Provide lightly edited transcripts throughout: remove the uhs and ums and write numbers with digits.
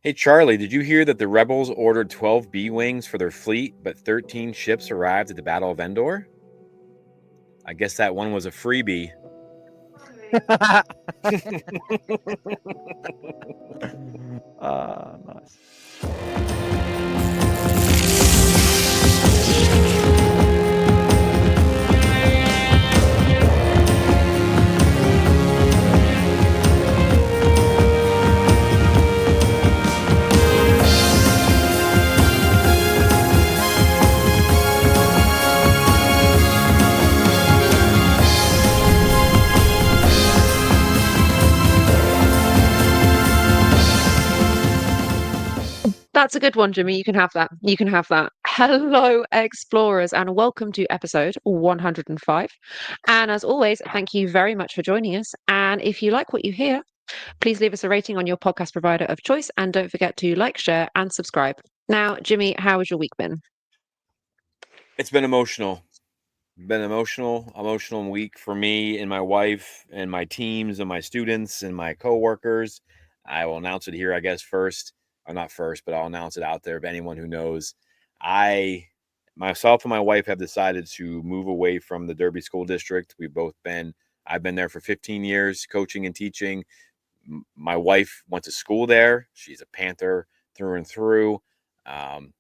Hey, Charlie, did you hear that the rebels ordered 12 B-wings for their fleet, but 13 ships arrived at the Battle of Endor? I guess that one was a freebie. Nice. That's a good one, Jimmy. You can have that. You can have that. Hello, explorers, and welcome to episode 105. And as always, thank you very much for joining us. And if you like what you hear, please leave us a rating on your podcast provider of choice. And don't forget to like, share, and subscribe. Now, Jimmy, how has your week been? It's been emotional. Been emotional week for me and my wife and my teams and my students and my coworkers. I will announce it here, I guess, first. Or not first, but I'll announce it out there of anyone who knows. I myself and my wife have decided to move away from the Derby School District. I've been there for 15 years coaching and teaching. My wife went to school there. She's a Panther through and through.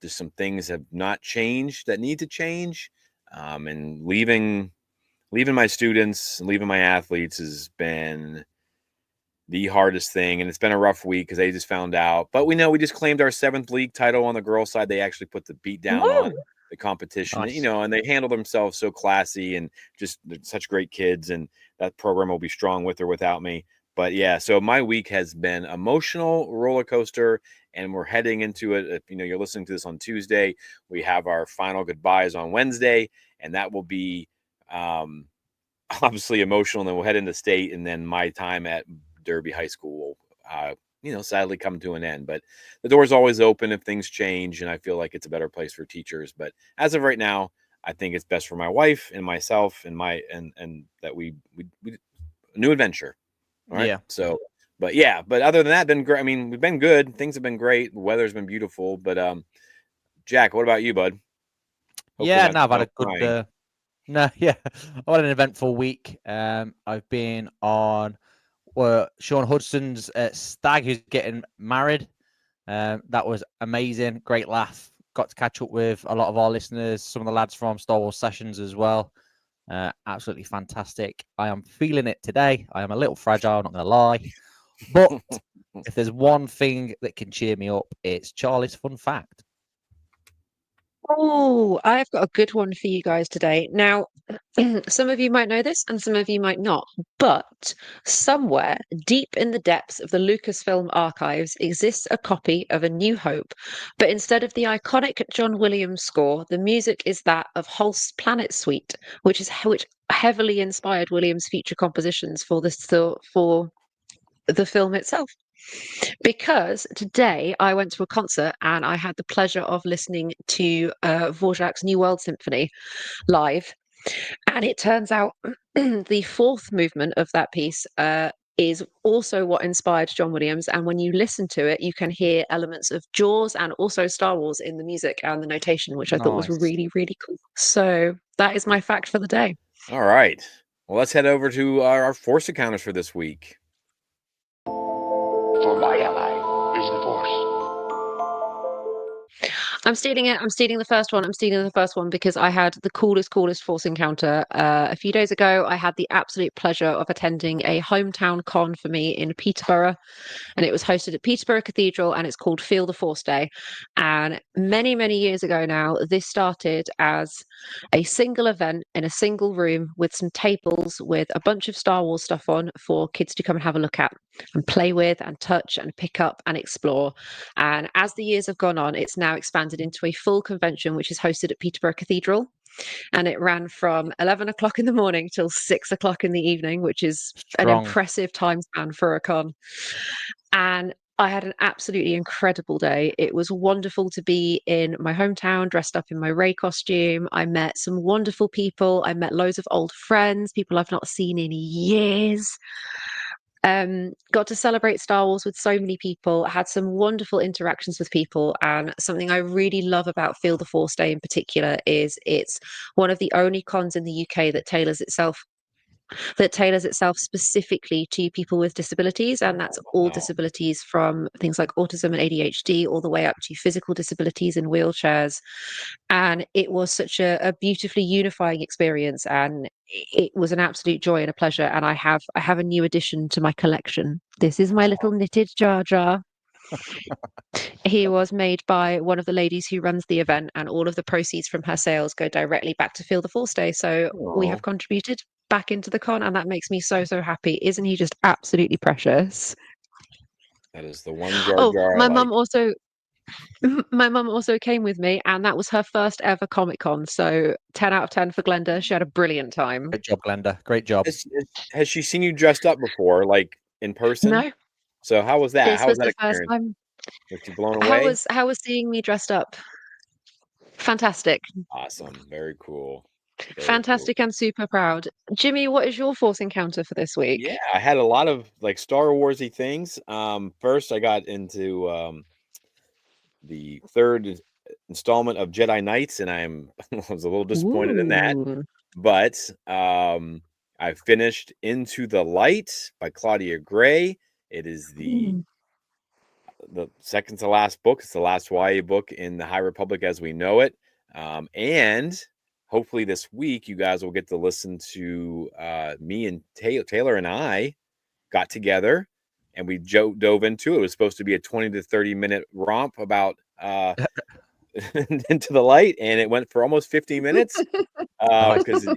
Just some things have not changed that need to change. And leaving my students and leaving my athletes has been the hardest thing, and it's been a rough week because they just found out. But we know we just claimed our 7th league title on the girls' side. They actually put the beat down on Woo! the competition, Nice. and they handle themselves so classy and just such great kids. And that program will be strong with or without me. But yeah, so my week has been emotional roller coaster, and we're heading into it. If you're listening to this on Tuesday, we have our final goodbyes on Wednesday, and that will be obviously emotional. And then we'll head into state, and then my time at Derby High School will, sadly come to an end. But the door's always open if things change, and I feel like it's a better place for teachers. But as of right now, I think it's best for my wife and myself and that we a new adventure. All right. Yeah. So, but other than that, been great. I mean, we've been good. Things have been great. The weather's been beautiful. But Jack, what about you, bud? Hopefully Yeah, not no, I've had not a good crying. no, yeah. I've had an eventful week. I've been on Sean Hudson's stag who's getting married. That was amazing, great laugh. Got to catch up with a lot of our listeners, some of the lads from Star Wars Sessions as well. Absolutely fantastic. I am feeling it today. I am a little fragile, not going to lie. But if there's one thing that can cheer me up, it's Charlie's fun fact. Oh, I've got a good one for you guys today. Now, some of you might know this and some of you might not, but somewhere deep in the depths of the Lucasfilm archives exists a copy of A New Hope. But instead of the iconic John Williams score, the music is that of Holst's Planet Suite, which heavily inspired Williams' future compositions for for the film itself. Because today I went to a concert and I had the pleasure of listening to Dvorak's New World Symphony live. And it turns out the fourth movement of that piece is also what inspired John Williams. And when you listen to it, you can hear elements of Jaws and also Star Wars in the music and the notation, which I thought was Nice. really, really cool. So that is my fact for the day. All right. Well, let's head over to our force encounters for this week. For my ally is the Force. I'm stealing it. I'm stealing the first one. I'm stealing the first one because I had the coolest force encounter. A few days ago, I had the absolute pleasure of attending a hometown con for me in Peterborough, and it was hosted at Peterborough Cathedral, and it's called Feel the Force Day. And many, many years ago now, this started as a single event in a single room with some tables with a bunch of Star Wars stuff on for kids to come and have a look at and play with and touch and pick up and explore. And as the years have gone on, it's now expanded into a full convention, which is hosted at Peterborough Cathedral. And it ran from 11 o'clock in the morning till 6 o'clock in the evening, which is an Strong. impressive time span for a con. And I had an absolutely incredible day. It was wonderful to be in my hometown, dressed up in my Ray costume. I met some wonderful people. I met loads of old friends, people I've not seen in years. Got to celebrate Star Wars with so many people, had some wonderful interactions with people, and something I really love about Feel the Force Day in particular is it's one of the only cons in the UK that tailors itself specifically to people with disabilities, and that's all Wow. disabilities from things like autism and ADHD all the way up to physical disabilities in wheelchairs. And it was such a beautifully unifying experience, and it was an absolute joy and a pleasure. And I have a new addition to my collection. This is my little knitted Jar Jar. He was made by one of the ladies who runs the event, and all of the proceeds from her sales go directly back to Feel the Force Day. So we Aw. have contributed back into the con, and that makes me so, so happy. Isn't he just absolutely precious? That is the one Jar Oh, Jar I my like. mum also my mum also came with me, and that was her first ever Comic Con. So 10 out of 10 for Glenda. She had a brilliant time. Great job, Glenda. Great job. Has she seen you dressed up before, like in person? No, So how was that? this How was was that the first experience? time. Was she blown How away? was seeing me dressed up? Fantastic. Awesome. Very cool. Very cool. Fantastic and super proud. Jimmy, what is your Force encounter for this Yeah, week? I had a lot of like Star Warsy things. First I got into the third installment of Jedi Knights, and I'm was a little disappointed in that. Ooh. But I finished Into the Light by Claudia Gray. It is Mm. the second to last book. It's the last YA book in the High Republic as we know it. And hopefully this week you guys will get to listen to me and Taylor and I got together and we dove into it. It was supposed to be a 20 to 30-minute romp about Into the Light, and it went for almost 50 minutes Nice. because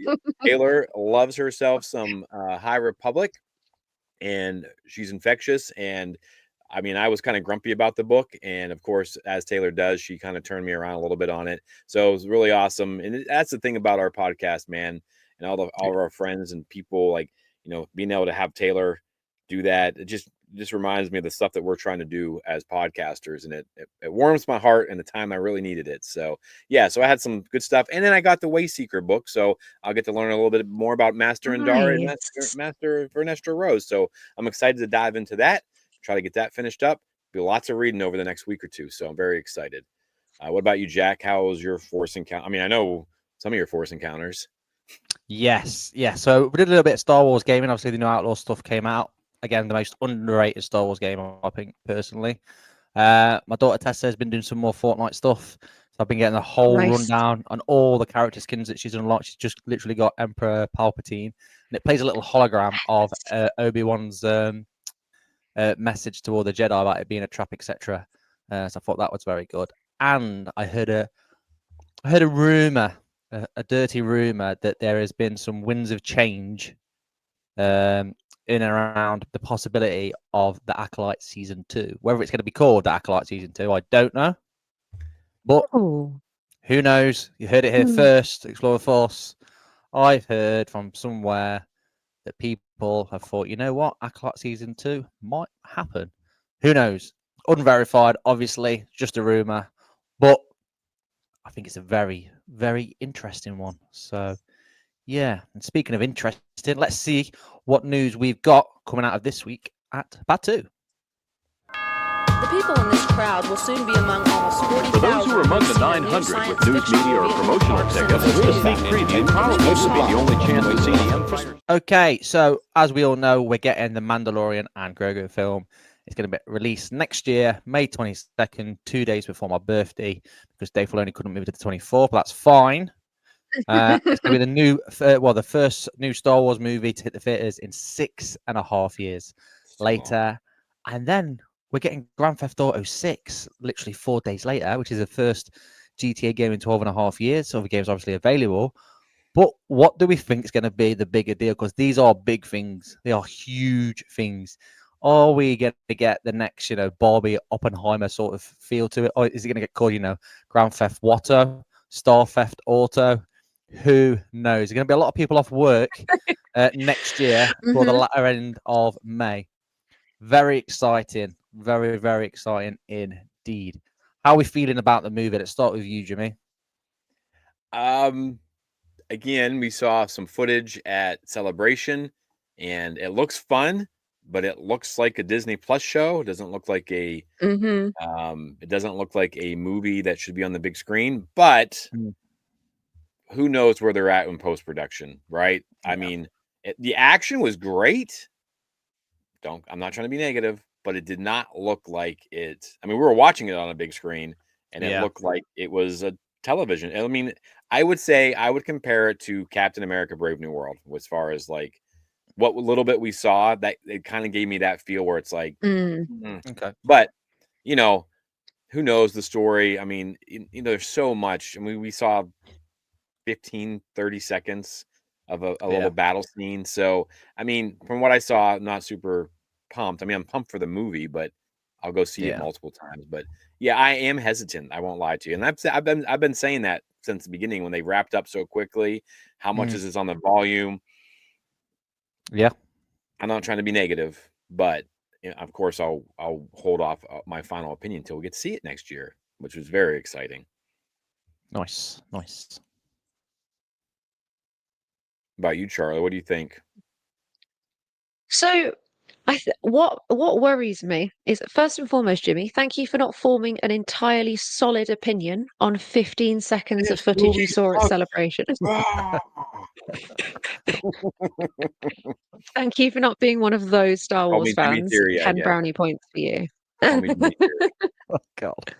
Taylor loves herself some High Republic, and she's infectious. And I mean, I was kind of grumpy about the book, and of course, as Taylor does, she kind of turned me around a little bit on it. So it was really awesome, and that's the thing about our podcast, man, and all of our friends and people, like, being able to have Taylor do that. It just reminds me of the stuff that we're trying to do as podcasters, and it warms my heart in the time I really needed it. So yeah, so I had some good stuff, and then I got the Wayseeker book, so I'll get to learn a little bit more about Master Indara and Nice. Master Vernestra Rose. So I'm excited to dive into that, try to get that finished up. Be lots of reading over the next week or two, so I'm very excited. What about you, Jack? How was your Force encounter? I mean, I know some of your Force encounters. Yes, yeah. So we did a little bit of Star Wars gaming. Obviously, the new Outlaw stuff came out. Again, the most underrated Star Wars game, I think, personally. My daughter Tessa has been doing some more Fortnite stuff. So I've been getting a whole Nice. rundown on all the character skins that she's unlocked. She's just literally got Emperor Palpatine, and it plays a little hologram of Obi-Wan's message to all the Jedi about it being a trap, etc. So I thought that was very good. And I heard a rumor, a dirty rumor, that there has been some winds of change in and around the possibility of the Acolyte Season 2. Whether it's going to be called the Acolyte Season 2, I don't know. But Oh. who knows? You heard it here first, Explore the Force. I've heard from somewhere that people have thought, you know what, Acolyte Season 2 might happen. Who knows? Unverified, obviously, just a rumor. But I think it's a very, very interesting one. So, yeah. And speaking of interesting, let's see what news we've got coming out of this week at Batu. The people in this crowd will soon be among almost 40,000. For those who are among the 900 with news media or promotional tickets, the sneak preview probably will be the only chance to see the Empire. Okay, so as we all know, we're getting the Mandalorian and Grogu film. It's going to be released next year, May 22nd, 2 days before my birthday, because Dave Filoni couldn't move it to the 24th, but that's fine. It's going to be the new, the first new Star Wars movie to hit the theaters in 6.5 years later. And then we're getting Grand Theft Auto 6 literally 4 days later, which is the first GTA game in 12.5 years. So the game's obviously available. But what do we think is going to be the bigger deal? Because these are big things. They are huge things. Are we going to get the next, Barbie Oppenheimer sort of feel to it? Or is it going to get called, Grand Theft Auto, Star Theft Auto? Who knows? There's going to be a lot of people off work next year for the latter end of May. Very exciting. Very, very exciting indeed. How are we feeling about the movie? Let's start with you, Jimmy. Again, we saw some footage at Celebration, and it looks fun. but it looks like a Disney Plus show. It doesn't look like a it doesn't look like a movie that should be on the big screen, but who knows where they're at in post-production, right? I mean, the action was great. I'm not trying to be negative, but it did not look like it. I mean, we were watching it on a big screen and it looked like it was a television. I mean, I would say I would compare it to Captain America Brave New World as far as like what little bit we saw, that it kind of gave me that feel where it's like, Okay. but you know, who knows the story? I mean, there's so much. I mean, we saw 15, 30 seconds of a little battle scene. So, I mean, from what I saw, I'm not super pumped. I mean, I'm pumped for the movie, but I'll go see it multiple times. But yeah, I am hesitant. I won't lie to you. And I've been saying that since the beginning when they wrapped up so quickly. How much is this on the volume? Yeah. I'm not trying to be negative, but of course, I'll hold off my final opinion until we get to see it next year, which was very exciting. Nice. About you, Charlie, what do you think? So, what worries me is, first and foremost, Jimmy, thank you for not forming an entirely solid opinion on 15 seconds of This footage you movie saw at sucks. Celebration. Ah. Thank you for not being one of those Star Call Wars me Jimmy fans. Theory, I 10 guess. brownie points for you. Call me Jimmy Theory. Oh God.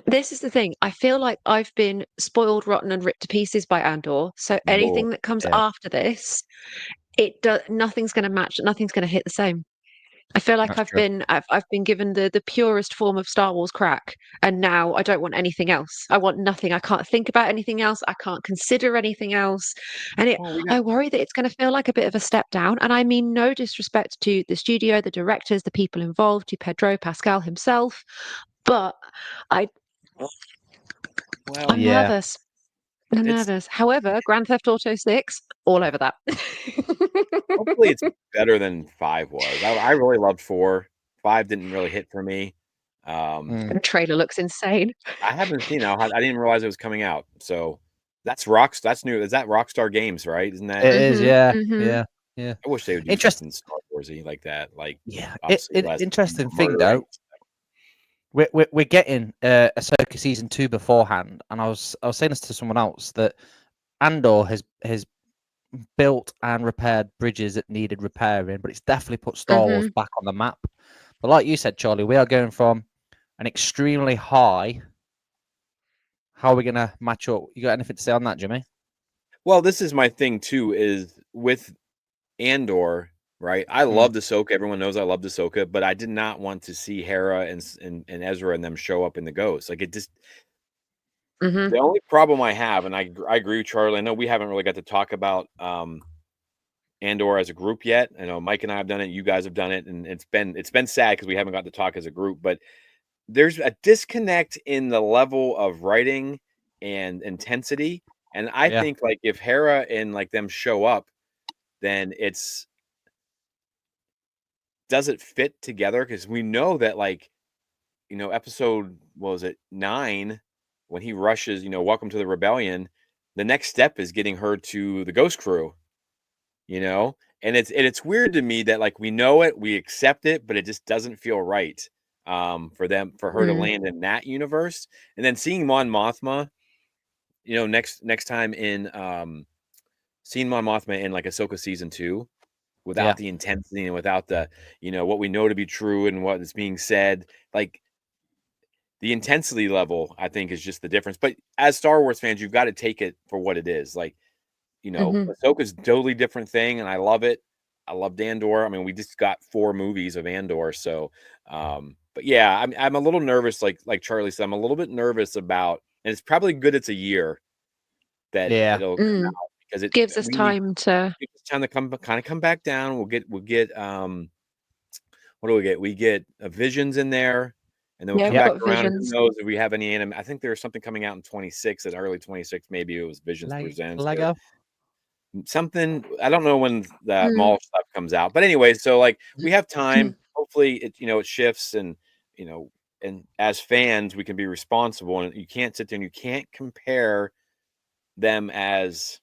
This is the thing. I feel like I've been spoiled, rotten, and ripped to pieces by Andor. So anything that comes after this, nothing's going to match. Nothing's going to hit the same. I feel like That's true. I've been given the purest form of Star Wars crack, and now I don't want anything else. I want nothing. I can't think about anything else. I can't consider anything else, and I worry that it's going to feel like a bit of a step down. And I mean no disrespect to the studio, the directors, the people involved, to Pedro Pascal himself, but I'm Yeah. nervous. I'm nervous. However, Grand Theft Auto 6, all over that. Hopefully, it's better than 5 was. I really loved 4. 5 didn't really hit for me. The trailer looks insane. I haven't seen it. I didn't realize it was coming out. So that's new. Is that Rockstar Games, right? Isn't that? It is. Yeah. I wish they would do Interesting. something Star Warsy like that. Like, Yeah. obviously less Interesting thing murdering. though. We're getting Ahsoka season 2 beforehand, and I was saying this to someone else that Andor has built and repaired bridges that needed repairing, but it's definitely put Star Wars back on the map. But like you said, Charlie, we are going from an extremely high. How are we going to match up? You got anything to say on that, Jimmy? Well, this is my thing too. Is with Andor, right? I loved Ahsoka. Everyone knows I loved Ahsoka, but I did not want to see Hera and Ezra and them show up in the Ghost. Like it just. The only problem I have, and I agree with Charlie. I know we haven't really got to talk about Andor as a group yet. I know Mike and I have done it. You guys have done it, and it's been sad because we haven't got to talk as a group. But there's a disconnect in the level of writing and intensity. And I think like if Hera and like them show up, then does it fit together? Because we know that like, episode, what was it, 9, when he rushes, welcome to the rebellion, the next step is getting her to the Ghost Crew, and it's weird to me that like we know it, we accept it, but it just doesn't feel right for her to land in that universe. And then seeing Mon Mothma, next time in seeing Mon Mothma in like Ahsoka season 2 without the intensity and without the what we know to be true and what is being said, like the intensity level, I think, is just the difference. But as Star Wars fans, you've got to take it for what it is. Like, Ahsoka's a totally different thing, and I love it. I love Andor. I mean, we just got 4 movies of Andor, so. But yeah, I'm a little nervous. Like Charlie said, I'm a little bit nervous about, and it's probably good it's a year that it'll come out because it gives us time to come back down. We'll get what do we get? We get Visions in there. And then we'll come back around. Who knows if we have any anime? I think there's something coming out in 26, in early 26. Maybe it was Visions Presents. Lego. Something. I don't know when that mall stuff comes out. But anyway, so like we have time. Hopefully it shifts and and as fans we can be responsible, and you can't sit there and you can't compare them as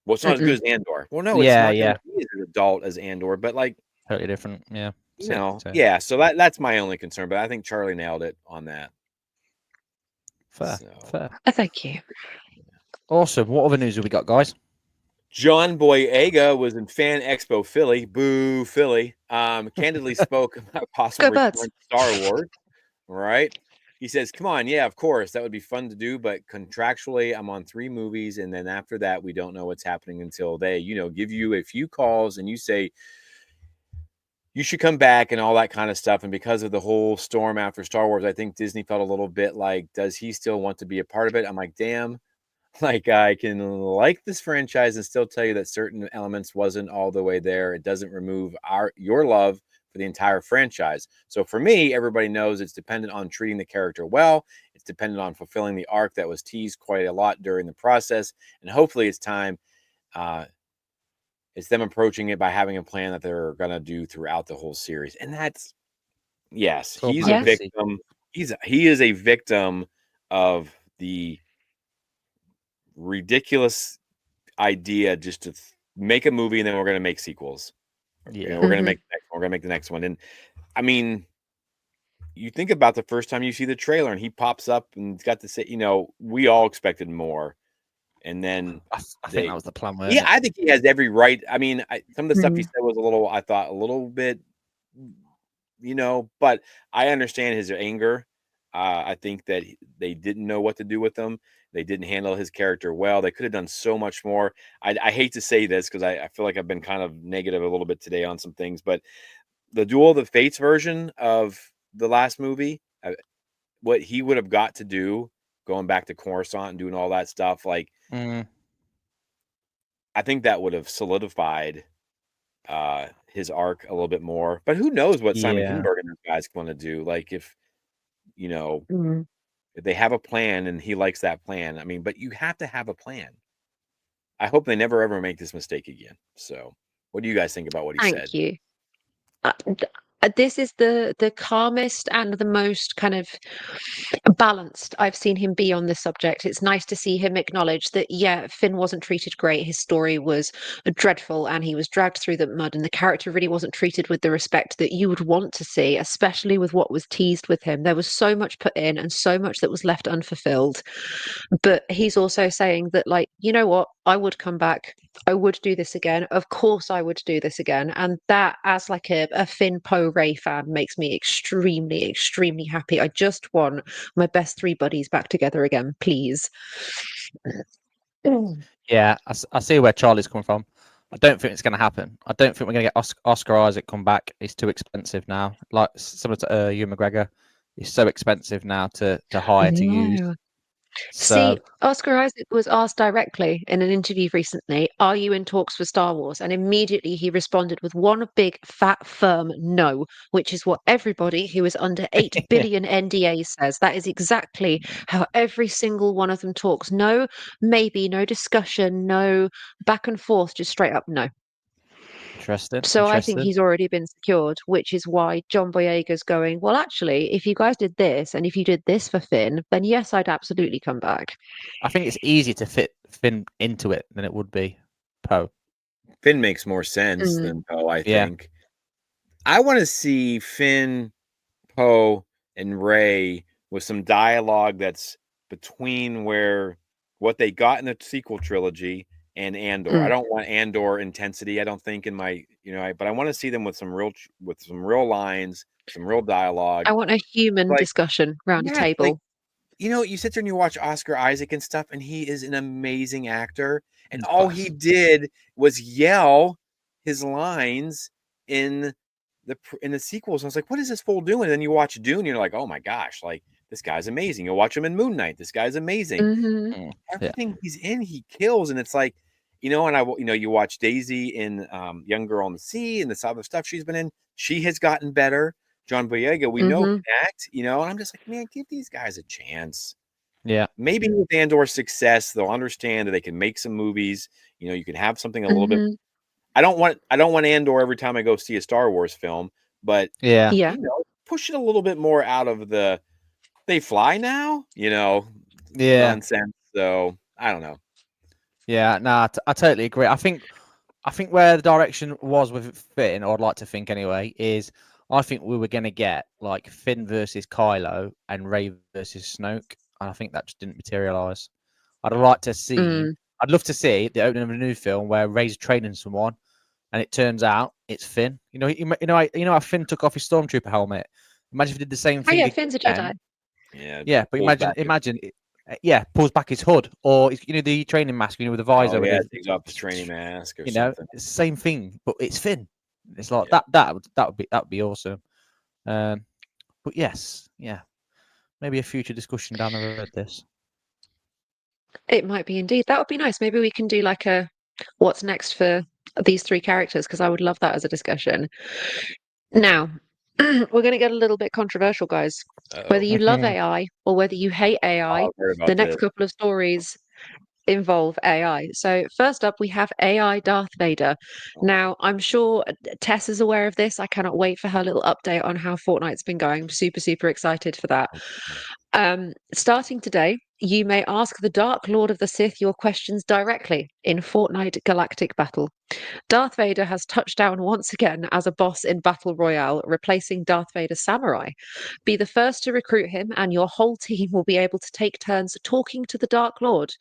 Well, it's not as good as Andor. Well, no, it's Yeah, not yeah. going to be as adult as Andor, but like, Totally different. Yeah. you know, So yeah. So that's my only concern, but I think Charlie nailed it on that. fair. So. Fair. Thank you. Awesome. What other news have we got, guys? John Boyega was in Fan Expo Philly. Boo, Philly. Candidly spoke about possible Go Birds. return to Star Wars. Right? He says, "Come on, yeah, of course, that would be fun to do, but contractually, I'm on 3 movies, and then after that, we don't know what's happening until they, give you a few calls and you say you should come back and all that kind of stuff." And because of the whole storm after Star Wars, I think Disney felt a little bit like, does he still want to be a part of it? I'm like, damn. Like, I can like this franchise and still tell you that certain elements wasn't all the way there. It doesn't remove your love for the entire franchise. So for me, everybody knows it's dependent on treating the character well. It's dependent on fulfilling the arc that was teased quite a lot during the process. And hopefully it's time. It's them approaching it by having a plan that they're going to do throughout the whole series. And that's, yes, he's a victim. He is a victim of the ridiculous idea just to make a movie and then we're going to make sequels. Yeah. We're going to make the next one. We're going to make the next one. And I mean, you think about the first time you see the trailer and he pops up and he's got to say, we all expected more. And then I think that was the plan. Yeah, I think he has every right. I mean, some of the stuff he Mhm. said was a little bit, but I understand his anger. I think that they didn't know what to do with him. They didn't handle his character well. They could have done so much more. I hate to say this because I feel like I've been kind of negative a little bit today on some things, but the Duel of the Fates version of the last movie, what he would have got to do, going back to Coruscant and doing all that stuff, like, I think that would have solidified his arc a little bit more. But who knows what Simon Kinberg and those guys want to do? Like, if if they have a plan and he likes that plan, I mean, but you have to have a plan. I hope they never ever make this mistake again. So, what do you guys think about what he said? Thank you. This is the calmest and the most kind of balanced I've seen him be on this subject. It's nice to see him acknowledge that, yeah, Finn wasn't treated great. His story was dreadful and he was dragged through the mud, and the character really wasn't treated with the respect that you would want to see, especially with what was teased with him. There was so much put in and so much that was left unfulfilled. But he's also saying that, like, you know what? I would come back. I would do this again. Of course, I would do this again. And that, as like a Finn Poe Ray fan, makes me extremely, extremely happy. I just want my best 3 buddies back together again, please. Yeah, I see where Charlie's coming from. I don't think it's going to happen. I don't think we're going to get Oscar Isaac come back. He's too expensive now. Like similar to Ewan McGregor, he's so expensive now to hire to use. See, Oscar Isaac was asked directly in an interview recently, "Are you in talks for Star Wars?" And immediately he responded with one big fat firm no, which is what everybody who is under 8 billion NDAs says. That is exactly how every single one of them talks. No, maybe, no discussion, no back and forth, just straight up no. Interesting. So I think he's already been secured, which is why John Boyega's going, well, actually, if you guys did this and if you did this for Finn, then yes, I'd absolutely come back. I think it's easier to fit Finn into it than it would be Poe. Finn makes more sense than Poe, I think. I want to see Finn, Poe, and Rey with some dialogue that's between what they got in the sequel trilogy and Andor. I don't want Andor intensity, I don't think, in my, but I want to see them with some real lines, some real dialogue. I want a human discussion around a table. Like, you sit there and you watch Oscar Isaac and stuff, and he is an amazing actor. And all he did was yell his lines in the sequels. And I was like, what is this fool doing? And then you watch Dune, and you're like, oh my gosh, like, this guy's amazing. You'll watch him in Moon Knight. This guy's amazing. Everything he's in, he kills. And it's like, and you watch Daisy in Young Girl on the Sea and this other stuff she's been in. She has gotten better. John Boyega, we know can act, and I'm just like, man, give these guys a chance. Yeah. Maybe with Andor's success, they'll understand that they can make some movies. You can have something a little bit. I don't want Andor every time I go see a Star Wars film, but push it a little bit more out of the they fly now, nonsense. So I don't know. Yeah, no, I totally agree. I think where the direction was with it fitting, or I'd like to think anyway, is I think we were going to get like Finn versus Kylo and Rey versus Snoke, and I think that just didn't materialize. I'd like to see. I'd love to see the opening of a new film where Rey's training someone, and it turns out it's Finn. How Finn took off his stormtrooper helmet. Imagine if he did the same Oh thing yeah, Finn's a again. Jedi. Yeah, but pulls back imagine, pulls back his hood, or the training mask, with the visor, and takes off the training mask or it's something. the same thing, but it's Finn. It's like Yeah. that would be awesome. But yes, yeah, maybe a future discussion down the road. This It might be indeed. That would be nice. Maybe we can do like a what's next for these three characters, because I would love that as a discussion. Now, we're going to get a little bit controversial, guys. Whether you love AI or whether you hate AI, I've heard about the next this. couple of stories involve AI. So, first up, we have AI Darth Vader. Now, I'm sure Tess is aware of this. I cannot wait for her little update on how Fortnite's been going. I'm super, super excited for that. Starting today, you may ask the Dark Lord of the Sith your questions directly in Fortnite Galactic Battle. Darth Vader has touched down once again as a boss in Battle Royale, replacing Darth Vader Samurai. Be the first to recruit him, and your whole team will be able to take turns talking to the Dark Lord.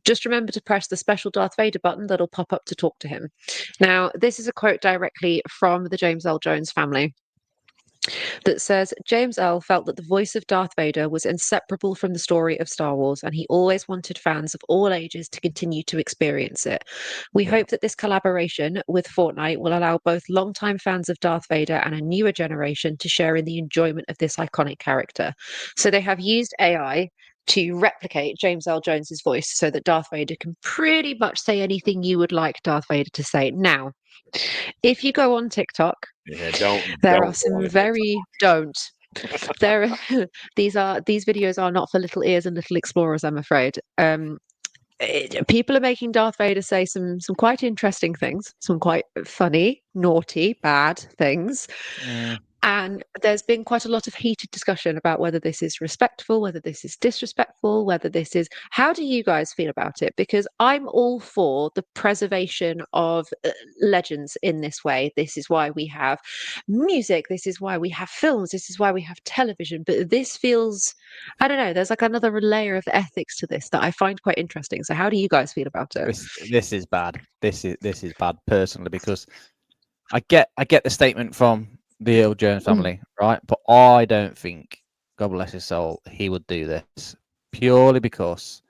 Just remember to press the special Darth Vader button that'll pop up to talk to him. Now, this is a quote directly from the James L. Jones family that says James L. felt that the voice of Darth Vader was inseparable from the story of Star Wars, and he always wanted fans of all ages to continue to experience it. We hope that this collaboration with Fortnite will allow both longtime fans of Darth Vader and a newer generation to share in the enjoyment of this iconic character. So they have used AI to replicate James L. Jones's voice so that Darth Vader can pretty much say anything you would like Darth Vader to say. Now, if you go on TikTok, Yeah, there don't are go some on it. very don't. There, these videos are not for little ears and little explorers, I'm afraid. People are making Darth Vader say some quite interesting things, some quite funny, naughty, bad things. And there's been quite a lot of heated discussion about whether this is respectful, whether this is disrespectful, whether this is. How do you guys feel about it? Because I'm all for the preservation of legends in this way. This is why we have music. This is why we have films. This is why we have television. But this feels, I don't know, there's like another layer of ethics to this that I find quite interesting. So how do you guys feel about it? this is bad. This is bad personally, because I get the statement from the Earl Jones family, right? But I don't think, God bless his soul, he would do this purely because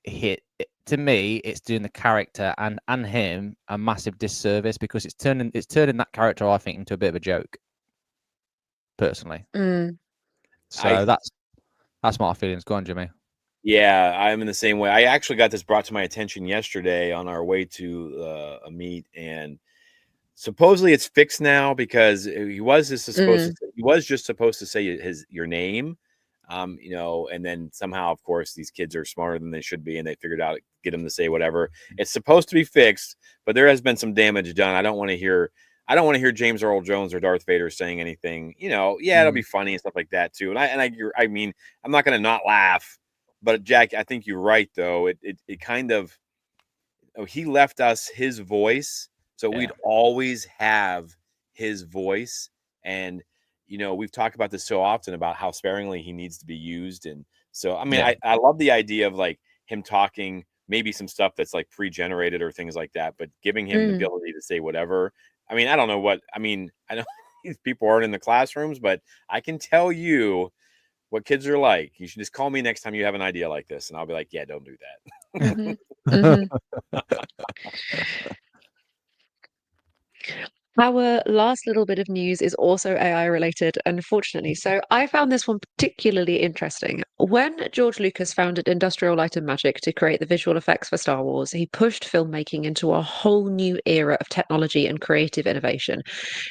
to me, it's doing the character and him a massive disservice, because it's turning that character, I think, into a bit of a joke. Personally, so that's my feelings. Go on, Jimmy. Yeah, I'm in the same way. I actually got this brought to my attention yesterday on our way to a meet, and supposedly it's fixed now because he was just supposed to say your name, and then somehow, of course, these kids are smarter than they should be, and they figured out get him to say whatever. It's supposed to be fixed, but there has been some damage done. I don't want to hear James Earl Jones or Darth Vader saying anything. It'll be funny and stuff like that too. I mean, I'm not going to not laugh, but Jack, I think you're right though. It kind of, he left us his voice, so we'd always have his voice. And we've talked about this so often about how sparingly he needs to be used. And so I mean, I love the idea of like him talking maybe some stuff that's like pre-generated or things like that, but giving him the ability to say whatever. I mean, I don't know what I mean. I know these people aren't in the classrooms, but I can tell you what kids are like. You should just call me next time you have an idea like this, and I'll be like, yeah, don't do that. Our last little bit of news is also AI related, unfortunately. So I found this one particularly interesting. When George Lucas founded Industrial Light and Magic to create the visual effects for Star Wars, he pushed filmmaking into a whole new era of technology and creative innovation.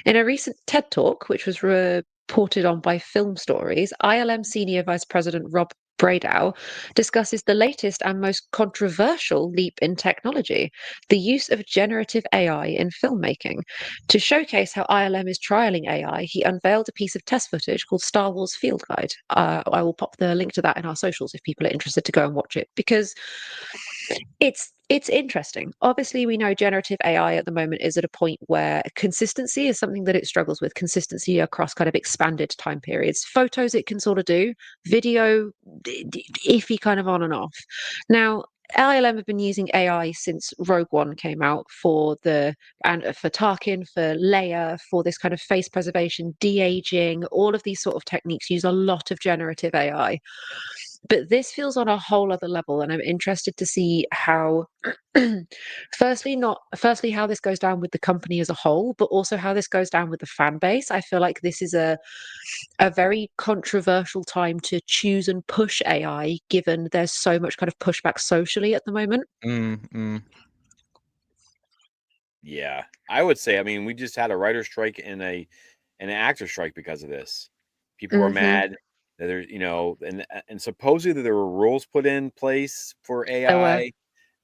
In a recent TED Talk, which was reported on by Film Stories, ILM Senior Vice President Rob Bradow discusses the latest and most controversial leap in technology, the use of generative AI in filmmaking. To showcase how ILM is trialing AI, he unveiled a piece of test footage called Star Wars Field Guide. I will pop the link to that in our socials if people are interested to go and watch it, because it's It's interesting. Obviously, we know generative AI at the moment is at a point where consistency is something that it struggles with, consistency across kind of expanded time periods. Photos it can sort of do, video iffy kind of on and off. Now, LLM have been using AI since Rogue One came out for for Tarkin, for Leia, for this kind of face preservation, de-aging, all of these sort of techniques use a lot of generative AI. But this feels on a whole other level, and I'm interested to see how firstly how this goes down with the company as a whole, but also how this goes down with the fan base. I feel like this is a very controversial time to choose and push AI, given there's so much kind of pushback socially at the moment. Yeah, I would say. I mean, we just had a writer strike and an actor strike because of this. People were Hmm. mad that there's, and supposedly there were rules put in place for There were. AI.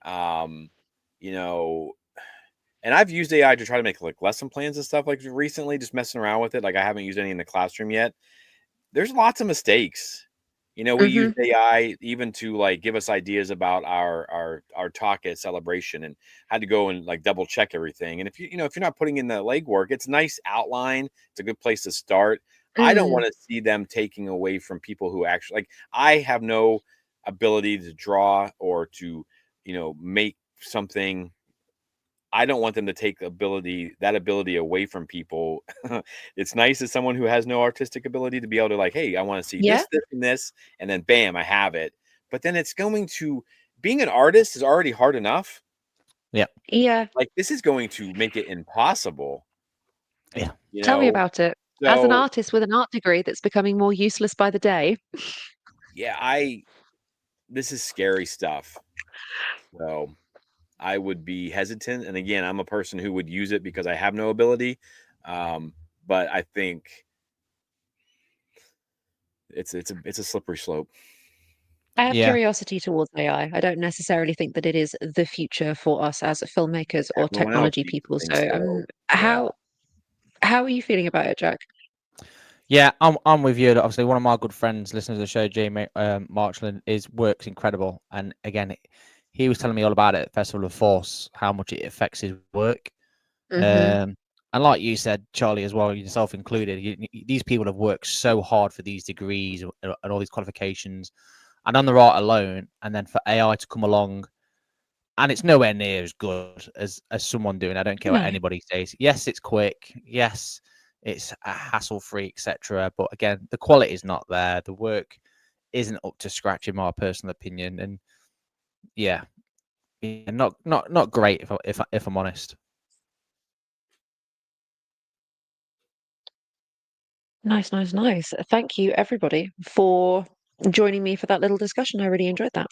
Um, you know, and I've used AI to try to make like lesson plans and stuff like recently, just messing around with it. Like I haven't used any in the classroom yet. There's lots of mistakes. We use Hmm. AI even to like give us ideas about our talk at celebration, and had to go and like double check everything. And if if you're not putting in the legwork, it's a nice outline. It's a good place to start. I don't Mm. want to see them taking away from people who actually like. I have no ability to draw or to make something. I don't want them to take that ability away from people. It's nice as someone who has no artistic ability to be able to like, hey, I want to see Yeah. this, and this, and then bam, I have it. But then it's going to being an artist is already hard enough. Yeah. Like this is going to make it impossible. Yeah. You Tell me know. about it. As an So artist with an art degree that's becoming more useless by the day. yeah, this is scary stuff. So I would be hesitant. And again, I'm a person who would use it because I have no ability. But I think it's a slippery slope. I have Yeah. curiosity towards AI. I don't necessarily think that it is the future for us as filmmakers or Everyone else technology seems to people. think So, so. Yeah. how are you feeling about it, Jack? Yeah, I'm with you. Obviously, one of my good friends, listening to the show, Jamie Marchland, works incredible. And again, he was telling me all about it at Festival of Force, how much it affects his work. Hmm. And like you said, Charlie, as well, yourself included, these people have worked so hard for these degrees and all these qualifications, and on the art alone, and then for AI to come along, and it's nowhere near as good as someone doing. I don't care what No. anybody says. Yes, it's quick. Yes, it's a hassle-free, etc. But again, the quality is not there. The work isn't up to scratch, in my personal opinion. And yeah, not great if I'm honest. Nice, nice, nice. Thank you, everybody, for joining me for that little discussion. I really enjoyed that.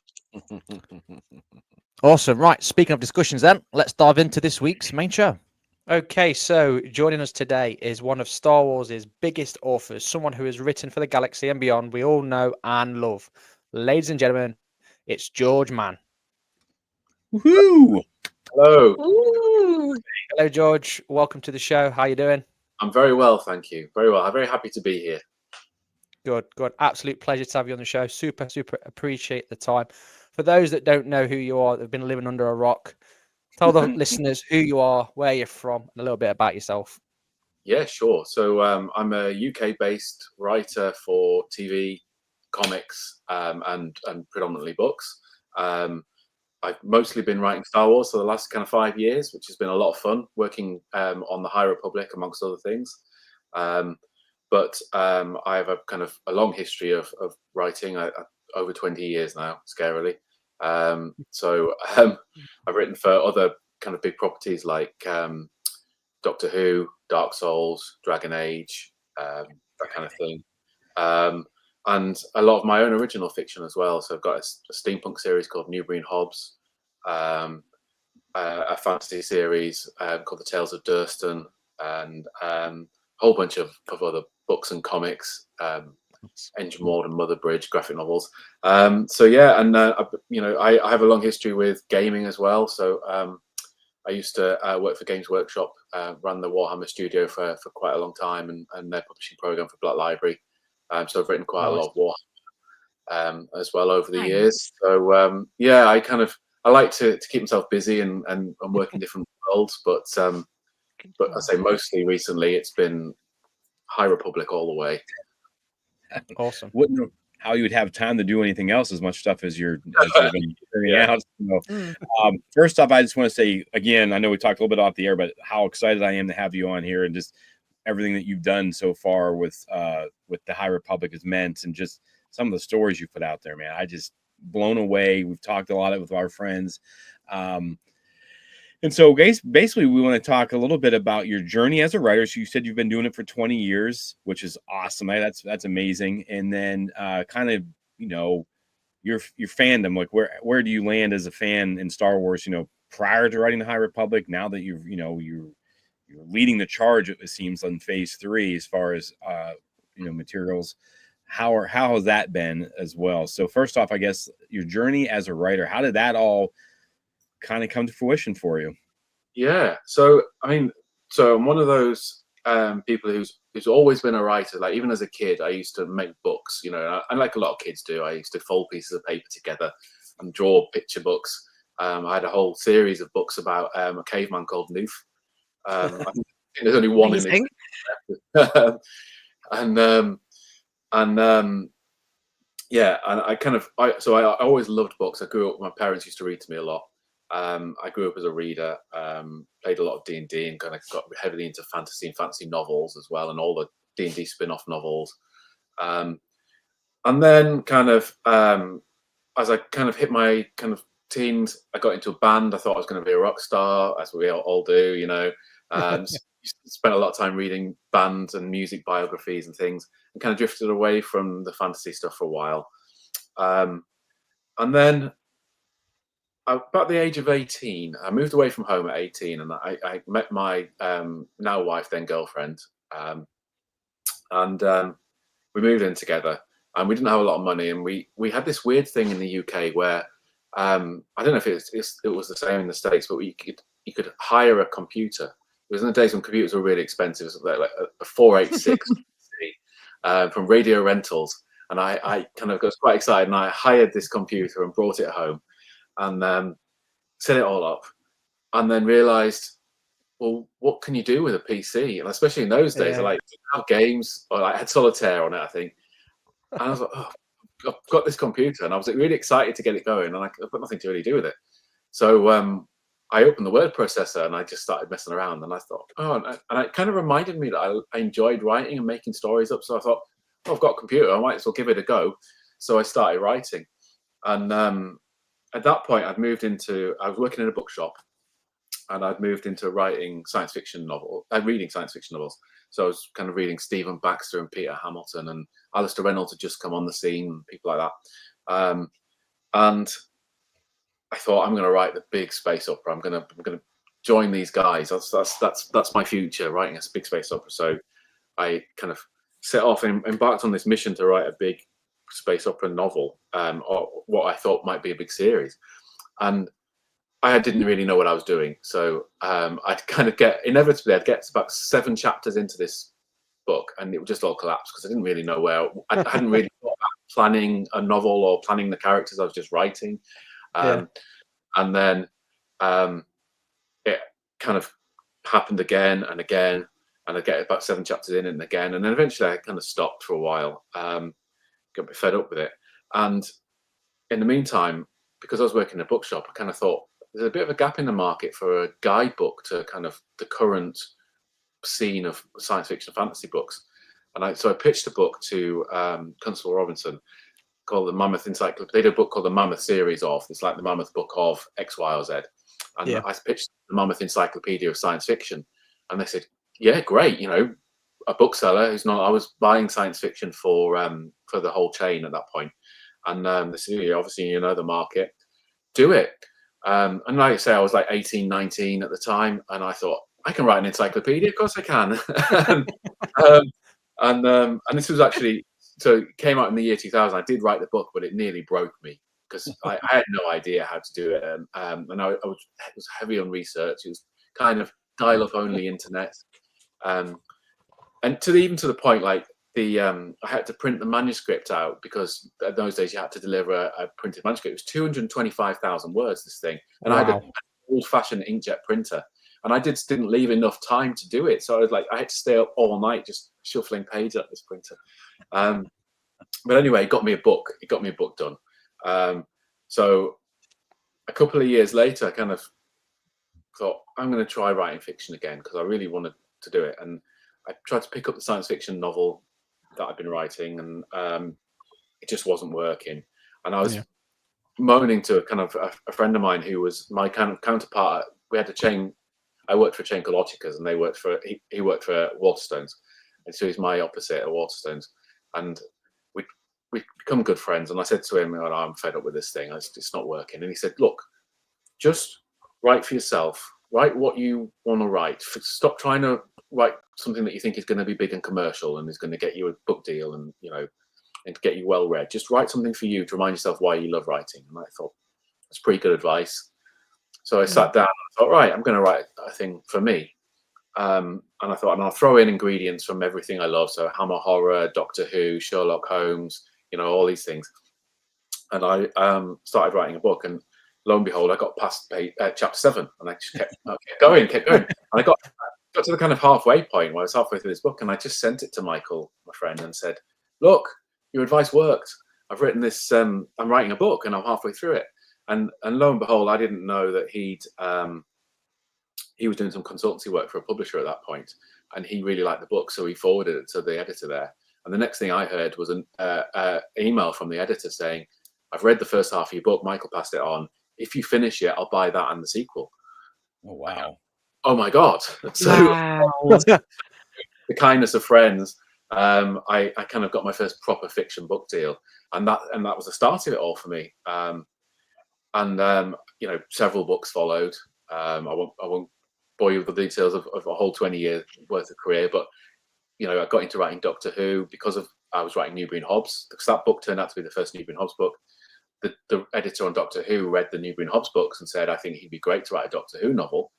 Awesome. Right. Speaking of discussions, then let's dive into this week's main show. Okay, so joining us today is one of Star Wars' biggest authors, someone who has written for the galaxy and beyond, we all know and love. Ladies and gentlemen, it's George Mann. Woohoo! Hello. Ooh. Hello, George. Welcome to the show. How you doing? I'm very well, thank you. Very well. I'm very happy to be here. Good, good. Absolute pleasure to have you on the show. Super, super appreciate the time. For those that don't know who you are, that have been living under a rock, tell the listeners who you are, where you're from, and a little bit about yourself. Yeah, sure. So I'm a UK-based writer for TV, comics, and predominantly books. I've mostly been writing Star Wars for the last kind of 5 years, which has been a lot of fun working on the High Republic, amongst other things. But I have a kind of a long history of writing, over 20 years now, scarily. So I've written for other kind of big properties like Doctor Who, Dark Souls, Dragon Age, that kind of thing. And a lot of my own original fiction as well. So I've got a steampunk series called Newbury and Hobbs, a fantasy series called The Tales of Durston, and a whole bunch of other books and comics, Engine Ward and Mother Bridge graphic novels. So yeah, and I have a long history with gaming as well. So I used to work for Games Workshop, ran the Warhammer studio for quite a long time, and their publishing program for Black Library. So I've written quite a lot of Warhammer as well over the years. Nice. So yeah, I kind of I like to keep myself busy and work in different worlds, but I say mostly recently it's been High Republic all the way. Awesome. Wouldn't know how you would have time to do anything else as much stuff as you're been carrying Yeah. out. So, first off, I just want to say again, I know we talked a little bit off the air, but how excited I am to have you on here and just everything that you've done so far with the High Republic has meant, and just some of the stories you put out there, man. I just blown away. We've talked a lot with our friends. And so basically, we want to talk a little bit about your journey as a writer. So you said you've been doing it for 20 years, which is awesome. That's amazing. And then kind of, your fandom, like where do you land as a fan in Star Wars, prior to writing the High Republic, now that you're leading the charge, it seems, on phase 3 as far as materials. How has that been as well? So first off, I guess your journey as a writer, how did that all kind of come to fruition for you? Yeah. So I'm one of those people who's always been a writer. Like, even as a kid, I used to make books, and like a lot of kids do, I used to fold pieces of paper together and draw picture books. I had a whole series of books about a caveman called Noof. I think there's only one in it. Yeah, and I always loved books. I grew up, my parents used to read to me a lot. I grew up as a reader, played a lot of D&D, and kind of got heavily into fantasy and fantasy novels as well, and all the D&D spin-off novels. And then kind of as I kind of hit my kind of teens, I got into a band. I thought I was going to be a rock star, as we all do, spent a lot of time reading bands and music biographies and things, and kind of drifted away from the fantasy stuff for a while. And then about the age of 18, I moved away from home at 18, and I met my now wife, then girlfriend, and we moved in together. And we didn't have a lot of money, and we had this weird thing in the UK where I don't know if it was the same in the States, but you could hire a computer. It was in the days when computers were really expensive, like a 486 from Radio Rentals, and I kind of got quite excited, and I hired this computer and brought it home, and set it all up, and then realized, well, what can you do with a PC? And especially in those days, I didn't have games, or I had Solitaire on it, I think. And I was like, oh, I've got this computer, and I was really excited to get it going, and I've got nothing to really do with it. So I opened the word processor, and I just started messing around, and I thought, and it kind of reminded me that I enjoyed writing and making stories up. So I thought, I've got a computer, I might as well give it a go. So I started writing, and at that point, I was working in a bookshop, and I'd moved into reading science fiction novels. So I was kind of reading Stephen Baxter and Peter Hamilton, and Alistair Reynolds had just come on the scene, people like that. And I thought, I'm going to write the big space opera. I'm going to join these guys. That's my future, writing a big space opera. So I kind of set off and embarked on this mission to write a big space opera novel, or what I thought might be a big series. And I didn't really know what I was doing. So I'd kind of I'd get about 7 chapters into this book, and it would just all collapse because I didn't really know where. I hadn't really thought about planning a novel or planning the characters. I was just writing. And then it kind of happened again and again, and I'd get about 7 chapters in and again. And then eventually I kind of stopped for a while, got a bit fed up with it. And in the meantime, because I was working in a bookshop, I kind of thought, there's a bit of a gap in the market for a guidebook to kind of the current scene of science fiction and fantasy books. And so I pitched a book to Constable Robinson called the Mammoth Encyclopedia. They did a book called the Mammoth Series of. It's like the Mammoth Book of X, Y, or Z. And I pitched the Mammoth Encyclopedia of Science Fiction. And they said, yeah, great. A bookseller who's not, I was buying science fiction for the whole chain at that point. And they said, yeah, obviously, the market, do it. And like I say, I was like 18, 19 at the time. And I thought, I can write an encyclopedia. Of course I can. And this was actually, so it came out in the year 2000. I did write the book, but it nearly broke me because I had no idea how to do it. And I was heavy on research. It was kind of dial-up only internet. And even to the point, like, I had to print the manuscript out, because in those days you had to deliver a printed manuscript. It was 225,000 words, this thing, and I had an old-fashioned inkjet printer, and I didn't leave enough time to do it. So I had to stay up all night just shuffling pages at this printer. But anyway, it got me a book. It got me a book done. So a couple of years later, I kind of thought, I'm going to try writing fiction again, because I really wanted to do it. And I tried to pick up the science fiction novel that I'd been writing, and it just wasn't working. And I was moaning to a friend of mine who was my kind of counterpart. We had a chain. I worked for a chain called Otticas, and he worked for Waterstones, and so he's my opposite at Waterstones. And we'd become good friends. And I said to him, "Oh, I'm fed up with this thing. It's not working." And he said, "Look, just write for yourself. Write what you want to write. Stop trying to write something that you think is going to be big and commercial and is going to get you a book deal and and get you well read. Just write something for you to remind yourself why you love writing." And I thought, that's pretty good advice. So I sat down and I thought, right, I'm going to write a thing for me. And I thought, and I'll throw in ingredients from everything I love. So Hammer Horror, Doctor Who, Sherlock Holmes, all these things. And I started writing a book, and lo and behold, I got past chapter 7, and I just kept going. And I got to the kind of halfway point where I was halfway through this book, and I just sent it to Michael, my friend, and said, "Look, your advice worked. I've written this. I'm writing a book, and I'm halfway through it." And lo and behold, I didn't know that he was doing some consultancy work for a publisher at that point, and he really liked the book, so he forwarded it to the editor there. And the next thing I heard was an email from the editor saying, "I've read the first half of your book. Michael passed it on. If you finish it, I'll buy that and the sequel." Oh, wow. Oh my God. So the kindness of friends, I kind of got my first proper fiction book deal, and that was the start of it all for me. Several books followed. I won't bore you with the details of a whole 20 years worth of career, but I got into writing Doctor Who because I was writing Newbury and Hobbs, because that book turned out to be the first Newbury and Hobbs book. The editor on Doctor Who read the Newbury and Hobbs books and said, "I think he'd be great to write a Doctor Who novel."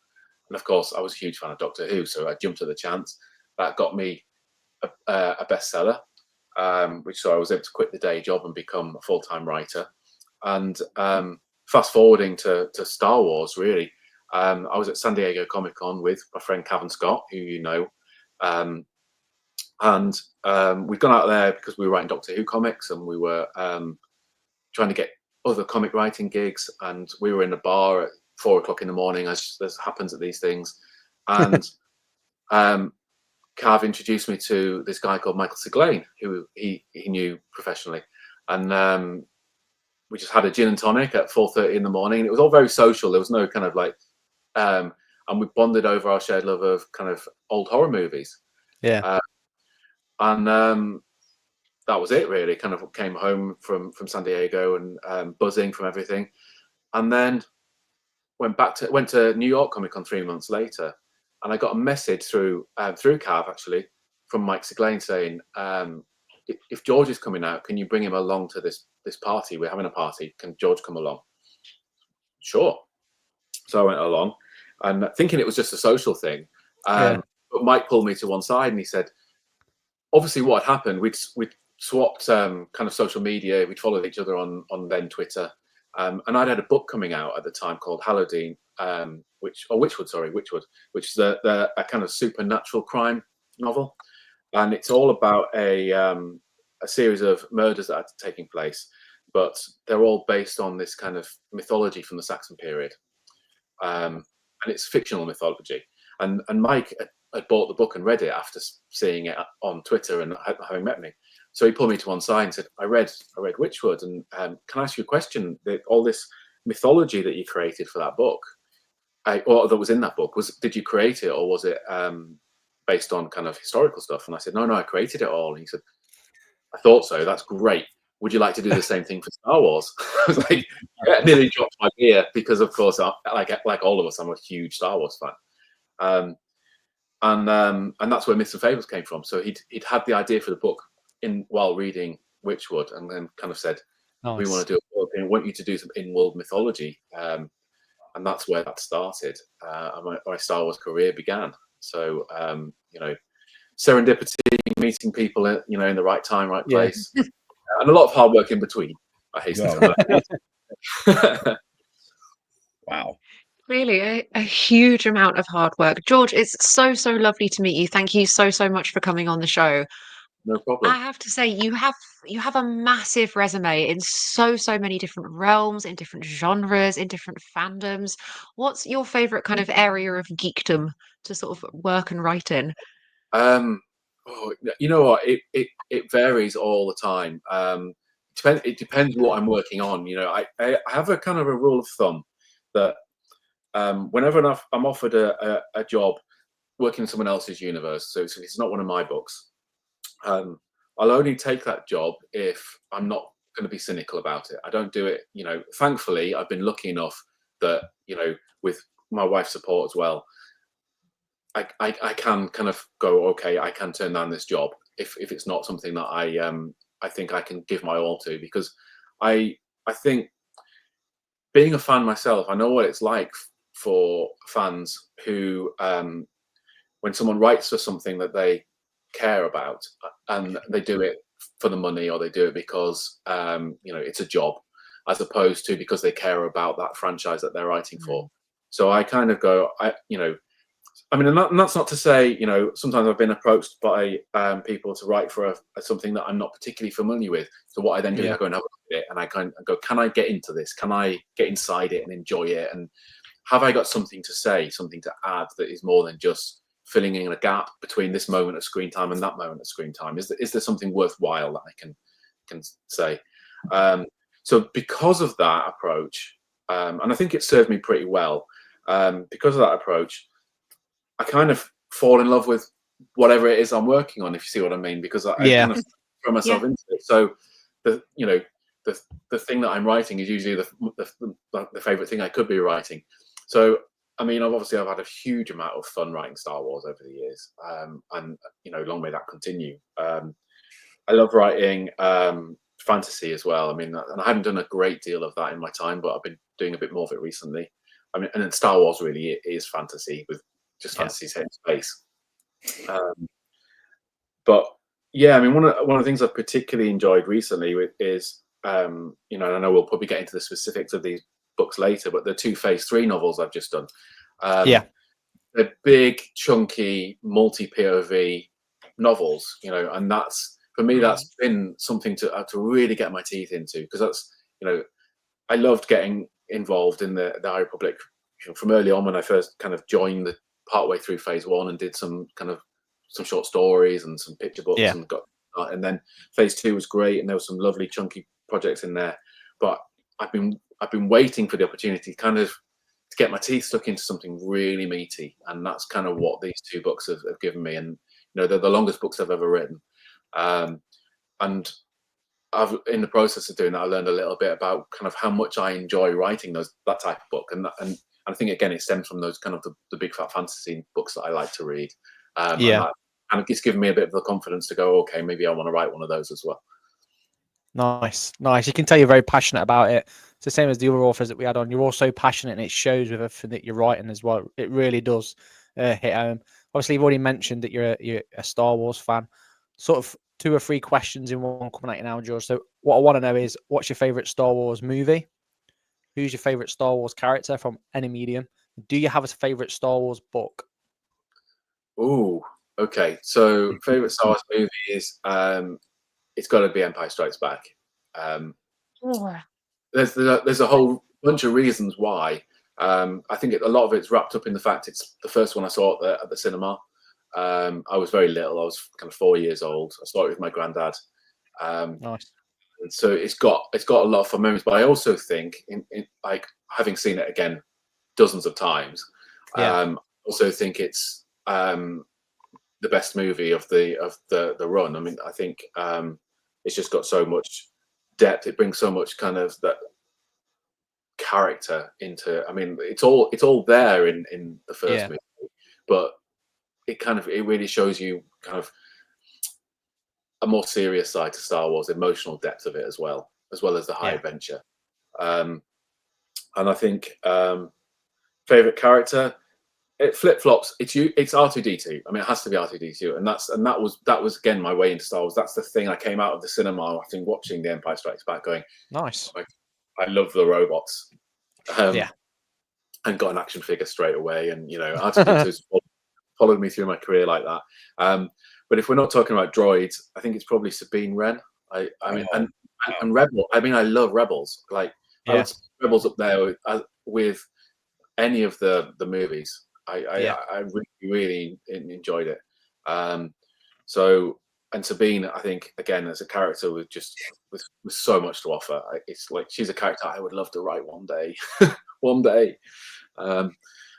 And of course, I was a huge fan of Doctor Who, so I jumped at the chance. That got me a bestseller, so I was able to quit the day job and become a full-time writer. And fast forwarding to Star Wars, really, I was at San Diego Comic-Con with my friend Cavan Scott, who and we'd gone out there because we were writing Doctor Who comics, and we were trying to get other comic writing gigs, and we were in a bar at 4 o'clock in the morning, as happens at these things. And Cav introduced me to this guy called Michael Siglain, who he knew professionally. And we just had a gin and tonic at 4:30 in the morning. And it was all very social. There was no kind of and we bonded over our shared love of kind of old horror movies. Yeah. That was it, really. Kind of came home from San Diego and buzzing from everything. And then went to New York Comic Con 3 months later, and I got a message through Cav, actually, from Mike Siglain saying, "If George is coming out, can you bring him along to this party? We're having a party. Can George come along?" Sure. So I went along, and thinking it was just a social thing. But Mike pulled me to one side, and he said, obviously what had happened, we'd swapped kind of social media. We'd followed each other on then Twitter. And I'd had a book coming out at the time called Halloween, Witchwood, which is a kind of supernatural crime novel, and it's all about a series of murders that are taking place, but they're all based on this kind of mythology from the Saxon period, and it's fictional mythology. And Mike had bought the book and read it after seeing it on Twitter and having met me. So he pulled me to one side and said, I read Witchwood, and can I ask you a question? All this mythology that you created for that book, or that was in that book, did you create it, or was it based on kind of historical stuff? And I said, no, I created it all. And he said, I thought so. That's great. Would you like to do the same thing for Star Wars? I was like, yeah, I nearly dropped my beer, because of course, like all of us, I'm a huge Star Wars fan. And that's where Myths and Fables came from. So he'd had the idea for the book while reading Witchwood, and then kind of said, Nice. We want to do a book, and want you to do some in-world mythology. And that's where that started. And my Star Wars career began. So, serendipity meeting people, in the right time, right place, and a lot of hard work in between. I hasten to add. Wow. Really, a huge amount of hard work. George, it's so, so lovely to meet you. Thank you so, so much for coming on the show. No problem. I have to say, you have a massive resume in so, so many different realms, in different genres, in different fandoms. What's your favorite kind of area of geekdom to sort of work and write in? You know what? It varies all the time. It depends what I'm working on. I have a kind of a rule of thumb that whenever I'm offered a job working in someone else's universe, so it's not one of my books, I'll only take that job if I'm not going to be cynical about it. I don't do it. Thankfully, I've been lucky enough that with my wife's support as well, I can kind of go, okay, I can turn down this job if it's not something that I think I can give my all to, because I think, being a fan myself, I know what it's like for fans who, when someone writes for something that they care about, and they do it for the money, or they do it because it's a job, as opposed to because they care about that franchise that they're writing for. So I kind of go, and that's not to say, sometimes I've been approached by people to write for something that I'm not particularly familiar with. So what I then do is I go and have a look at it, and I kind of go, can I get into this? Can I get inside it and enjoy it? And have I got something to say, something to add that is more than just filling in a gap between this moment of screen time and that moment of screen time? Is there something worthwhile that I can say? So because of that approach, and I think it served me pretty well, because of that approach, I kind of fall in love with whatever it is I'm working on, if you see what I mean, because I kind of throw myself into it. So the thing that I'm writing is usually the favorite thing I could be writing. So I've had a huge amount of fun writing Star Wars over the years, and long may that continue. I love writing fantasy as well. And I haven't done a great deal of that in my time, but I've been doing a bit more of it recently. And then Star Wars really is fantasy, with just fantasy set in space. But yeah, one of the things I've particularly enjoyed recently is, and I know we'll probably get into the specifics of these books later, but the 2 Phase 3 novels I've just done. They're big, chunky, multi-POV novels, and that's, for me, that's been something to really get my teeth into, because that's, I loved getting involved in the High Republic from early on, when I first kind of joined the partway through Phase 1 and did some short stories and some picture books, and then Phase 2 was great, and there were some lovely chunky projects in there. But I've been waiting for the opportunity kind of to get my teeth stuck into something really meaty, and that's kind of what these 2 books have given me. And they're the longest books I've ever written, and in the process of doing that, I learned a little bit about kind of how much I enjoy writing that type of book, and I think, again, it stems from those kind of the big fat fantasy books that I like to read. And it's given me a bit of the confidence to go, okay, maybe I want to write one of those as well. Nice. You can tell you're very passionate about it. It's the same as the other authors that we had on. You're also passionate, and it shows with everything that you're writing as well. It really does hit home. Obviously, you've already mentioned that you're a Star Wars fan. Sort of 2 or 3 questions in one coming at you now, George. So what I want to know is, what's your favorite Star Wars movie? Who's your favorite Star Wars character from any medium? Do you have a favorite Star Wars book? Ooh, okay. So favorite Star Wars movie is it's got to be Empire Strikes Back. There's a whole bunch of reasons why. I think a lot of it's wrapped up in the fact it's the first one I saw at the cinema. I was very little. I was kind of 4 years old. I saw it with my granddad. Nice. And so it's got a lot of fun memories. But I also think, in like, having seen it again dozens of times, I also think it's the best movie of the run. I think it's just got so much depth. It brings so much kind of that character into. It's all there in the first movie, but it really shows you kind of a more serious side to Star Wars, emotional depth of it as well as the high adventure. And I think favorite character, it flip flops. It's R2D2. I mean, it has to be R2D2, and that was again my way into Star Wars. That's the thing. I came out of the cinema, I think, watching The Empire Strikes Back, going, Nice. I love the robots. Yeah. And got an action figure straight away, and R2D2's followed me through my career like that. But if we're not talking about droids, I think it's probably Sabine Wren. I mean, and Rebel. I mean, I love Rebels. Like, I would put Rebels up there with any of the movies. I really enjoyed it. So, and Sabine, I think, again, as a character with so much to offer. It's like she's a character I would love to write one day. One day.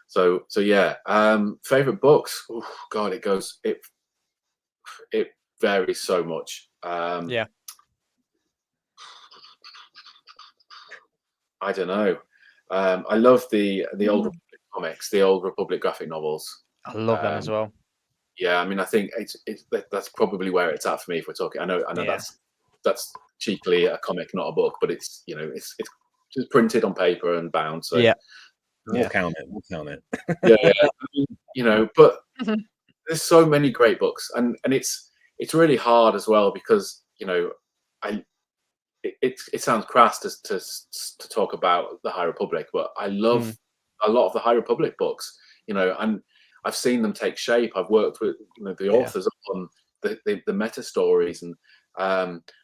So yeah. Favorite books? Oh God, it varies so much. Yeah. I don't know. I love the old Republic comics, the old Republic graphic novels. I love them as well. Yeah, I mean, I think that's probably where it's at for me. If we're talking, I know that's cheaply a comic, not a book, but it's it's just printed on paper and bound. So we'll count it. We'll count it. Yeah. I mean, but there's so many great books, and it's really hard as well because it sounds crass to talk about the High Republic, but I love a lot of the High Republic books, and I've seen them take shape. I've worked with the authors on the meta stories, and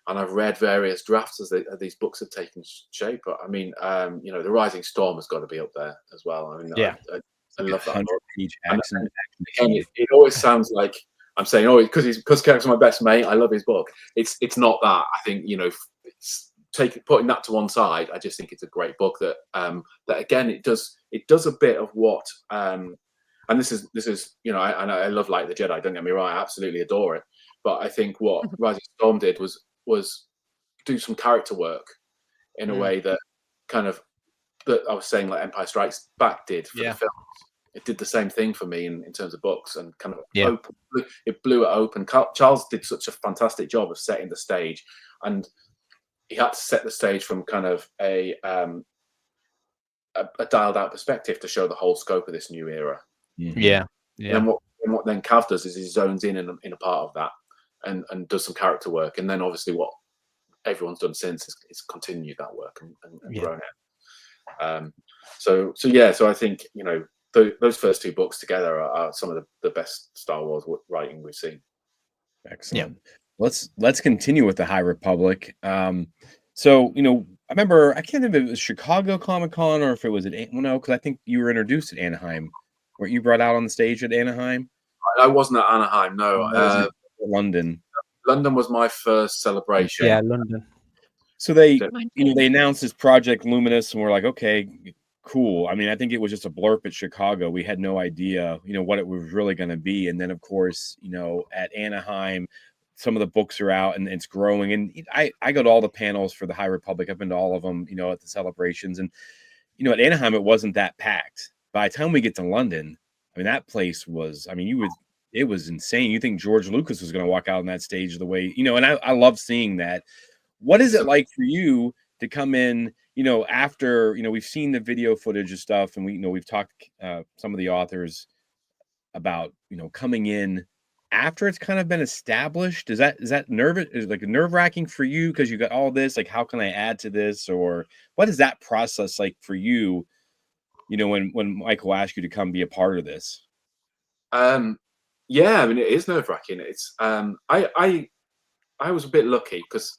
I've read various drafts as these books have taken shape. But I mean, the Rising Storm has got to be up there as well. I mean, I love that. It always sounds like I'm saying, oh, because Kevin's my best mate, I love his book. It's not that. I think putting that to one side, I just think it's a great book that again it does a bit of what and this is I love Light of the Jedi. Don't get me wrong, I absolutely adore it. But I think what Rising Storm did was do some character work in a way that that I was saying like Empire Strikes Back did for the films. It did the same thing for me in terms of books and kind of it blew it open. Charles did such a fantastic job of setting the stage, and he had to set the stage from kind of a dialed out perspective to show the whole scope of this new era. Yeah. And what then Cav does is he zones in a part of that and does some character work, and then obviously what everyone's done since is continued that work and grown it. So I think those first two books together are some of the best Star Wars writing we've seen. Excellent. Let's continue with the High Republic. So I remember, I can't remember if it was Chicago Comic-Con or if it was because I think you were introduced at Anaheim. Weren't you brought out on the stage at Anaheim? I wasn't at Anaheim, no. London. London was my first celebration. Yeah, London. So they announced this Project Luminous, and we're like, okay, cool. I mean, I think it was just a blurb at Chicago. We had no idea, what it was really going to be. And then, of course, at Anaheim, some of the books are out and it's growing. And I go to all the panels for the High Republic. I've been to all of them, at the celebrations. And, at Anaheim, it wasn't that packed. By the time we get to London, I mean, that place was, it was insane. You think George Lucas was going to walk out on that stage the way, and I love seeing that. What is it like for you to come in, after, we've seen the video footage of stuff, and we've talked some of the authors about, coming in after it's kind of been established. Is that nerve-wracking for you because you got all this, like, how can I add to this, or what is that process like for you, when Michael asked you to come be a part of this? Yeah, I mean, it is nerve-wracking. It's I was a bit lucky because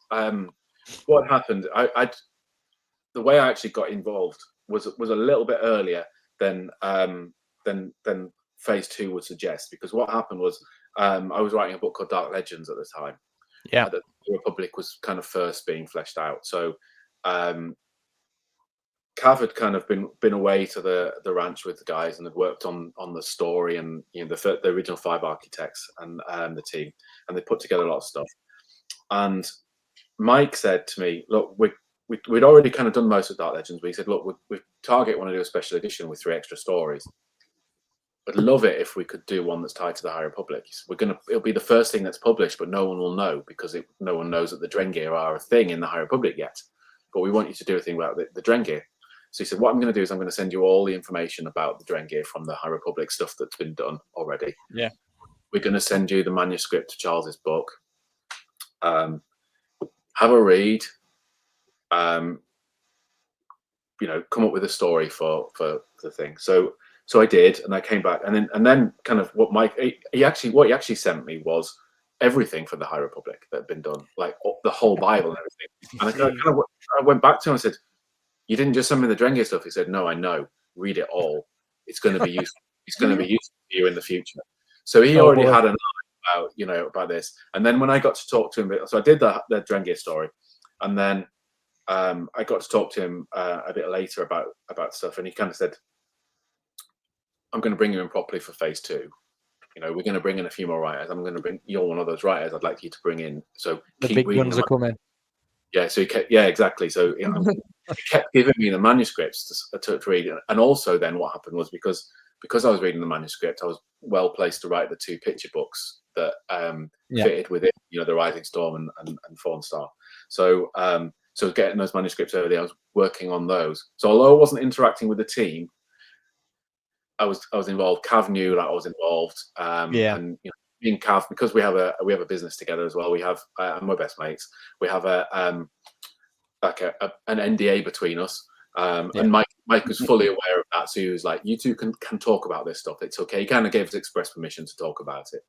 what happened, the way I actually got involved was a little bit earlier than phase 2 would suggest, because what happened was I was writing a book called Dark Legends at the time. Yeah, the Republic was kind of first being fleshed out. So Cav had kind of been away to the ranch with the guys and had worked on the story and the original 5 architects and the team, and they put together a lot of stuff. And Mike said to me, look, we'd already kind of done most of Dark Legends, but he said, look, we Target want to do a special edition with 3 extra stories. I'd love it if we could do one that's tied to the High Republic. It'll be the first thing that's published, but no one will know because no one knows that the Drengir are a thing in the High Republic yet. But we want you to do a thing about the Drengir. So he said, what I'm going to do is I'm going to send you all the information about the Drengir from the High Republic stuff that's been done already. Yeah. We're going to send you the manuscript of Charles's book. Have a read. You know, come up with a story for the thing. So I did, and I came back, and then kind of what he actually sent me was everything for the High Republic that had been done, like the whole Bible and everything. And I went back to him and said, "You didn't just send me the Drengir stuff." He said, "No, I know. Read it all. It's going to be useful. It's going to be useful for you in the future." So he already had an eye about this. And then when I got to talk to him, so I did the Drengir story, and then I got to talk to him a bit later about stuff, and he kind of said, "I'm going to bring you in properly for phase 2. You know, we're going to bring in a few more writers. I'm going to bring you're one of those writers I'd like you to bring in. So The keep big reading guns them." are coming. Yeah, so exactly. So he kept giving me the manuscripts to read, and also then what happened was because I was reading the manuscript, I was well placed to write the 2 picture books that fitted with it. You know, the Rising Storm and Fawn Star. So getting those manuscripts early, I was working on those. So although I wasn't interacting with the team, I was involved. Cav knew that I was involved. And you know, me and Cav, because we have a business together as well. We have and we're best mates. We have an NDA between us. And Mike was fully aware of that. So he was like, "You two can talk about this stuff. It's okay." He kind of gave us express permission to talk about it.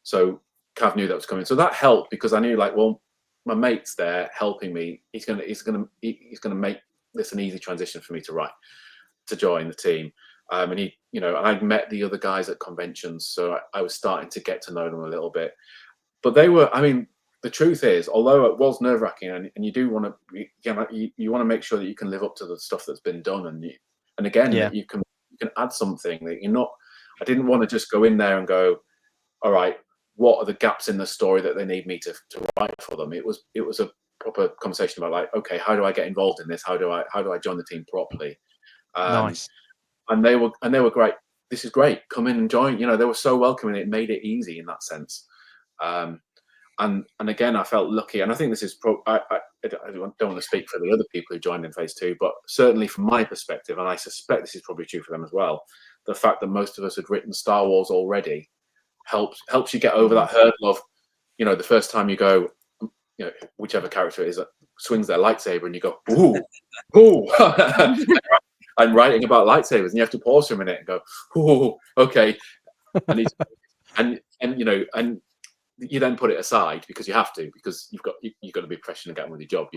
So Cav knew that was coming. So that helped because I knew, like, well, my mate's there helping me. He's gonna make this an easy transition for me to join the team. And he, you know, and I'd met the other guys at conventions, so I was starting to get to know them a little bit. But they were, I mean, the truth is, although it was nerve-wracking, and you do want to, you want to make sure that you can live up to the stuff that's been done, and again, that you can add something that you're not. I didn't want to just go in there and go, all right, what are the gaps in the story that they need me to write for them? It was a proper conversation about, like, okay, how do I get involved in this? How do I join the team properly? Nice. And they were great. This is great. Come in and join. You know, they were so welcoming. It made it easy in that sense. And again, I felt lucky. And I think this is I don't want to speak for the other people who joined in phase 2, but certainly from my perspective, and I suspect this is probably true for them as well, the fact that most of us had written Star Wars already helps you get over that hurdle of, you know, the first time you go, you know, whichever character it is that swings their lightsaber, and you go, ooh. I'm writing about lightsabers, and you have to pause for a minute and go, "Oh, okay," and you know, and you then put it aside because you have to, because you've got to be professional and get on with your job.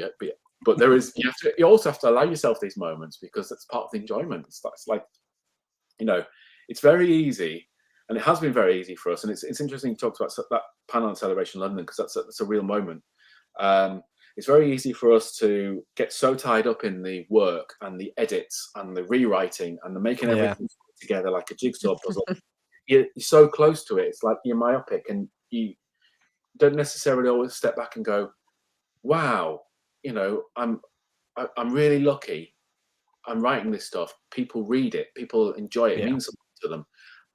But you also have to allow yourself these moments, because that's part of the enjoyment. It's like, you know, it's very easy, and it has been very easy for us. And it's interesting you talked about that panel on Celebration London, because that's a real moment. It's very easy for us to get so tied up in the work and the edits and the rewriting and the making everything together like a jigsaw puzzle. You're so close to it. It's like you're myopic, and you don't necessarily always step back and go, "Wow, you know, I'm really lucky. I'm writing this stuff. People read it. People enjoy it. It means something to them.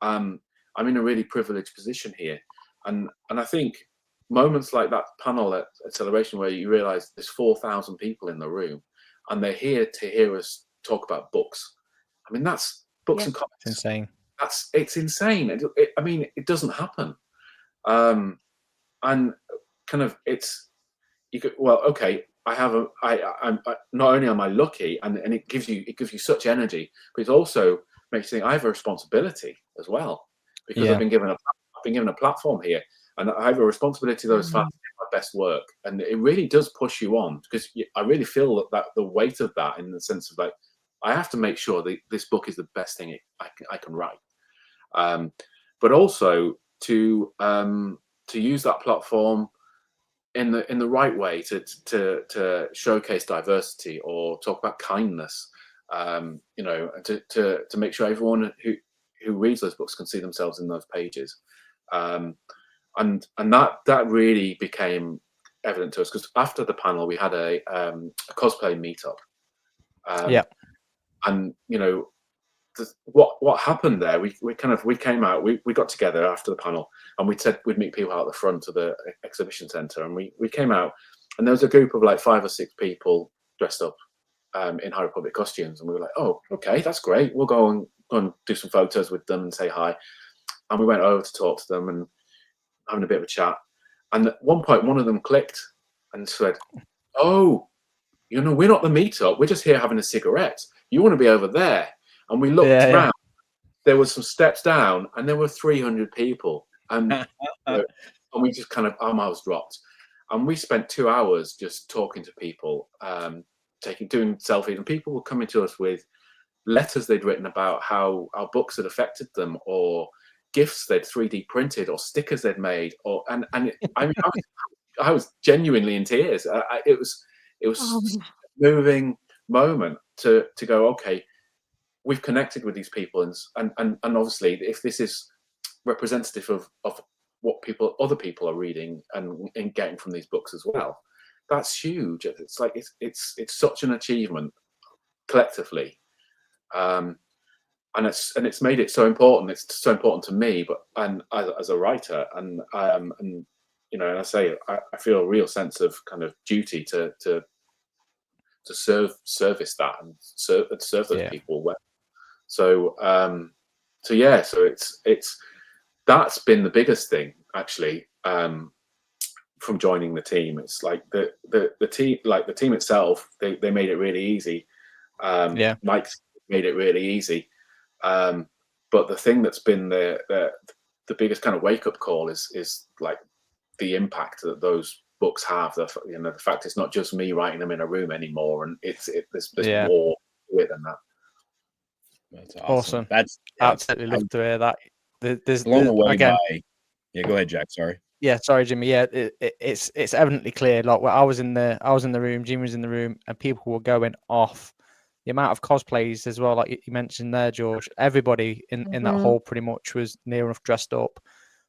I'm in a really privileged position here." And I think moments like that panel at Celebration, where you realize there's 4,000 people in the room, and they're here to hear us talk about books. I mean, that's books and comics. It's insane. It's insane. I mean, it doesn't happen. And kind of okay, I'm not only am I lucky, and it gives you such energy, but it also makes you think I have a responsibility as well, because I've been given a platform here. And I have a responsibility to those fans to do my best work. And it really does push you on, because I really feel that the weight of that, in the sense of, like, I have to make sure that this book is the best thing I can write. But also to use that platform in the right way, to showcase diversity or talk about kindness, you know, to make sure everyone who reads those books can see themselves in those pages. And that really became evident to us, because after the panel we had a cosplay meetup. And you know, what happened there, we came out, we got together after the panel, and we said we'd meet people out the front of the exhibition centre, and we came out, and there was a group of like 5 or 6 people dressed up in High Republic costumes, and we were like, oh, okay, that's great. We'll go and do some photos with them and say hi. And we went over to talk to them and having a bit of a chat. And at one point, one of them clicked and said, oh, you know, we're not the meetup. We're just here having a cigarette. You want to be over there? And we looked around. There was some steps down, and there were 300 people. And, and we just kind of, our mouths dropped. And we spent 2 hours just talking to people, doing selfies. And people were coming to us with letters they'd written about how our books had affected them, or gifts they'd 3D printed, or stickers they'd made. I was genuinely in tears. It was a moving moment to go, okay, we've connected with these people, and obviously, if this is representative of what other people are reading and getting from these books as well, that's huge. It's like it's such an achievement collectively, and it's made it so important. It's so important to me, but as a writer, and you know, and I say I feel a real sense of kind of duty to service that and serve those people well. So it's that's been the biggest thing actually, from joining the team. It's like the team, like the team itself, they made it really easy. Mike's made it really easy, but the thing that's been the biggest kind of wake up call is like the impact that those books have. The fact it's not just me writing them in a room anymore, and there's more to it than that. That's awesome. That's absolutely love to hear that. There's blown away again. By. Yeah, go ahead, Jack. Sorry. Yeah, sorry, Jimmy. Yeah, it's evidently clear. Like, I was in the room, Jimmy was in the room, and people were going off. The amount of cosplays as well, like you mentioned there, George. Everybody in that hall pretty much was near enough dressed up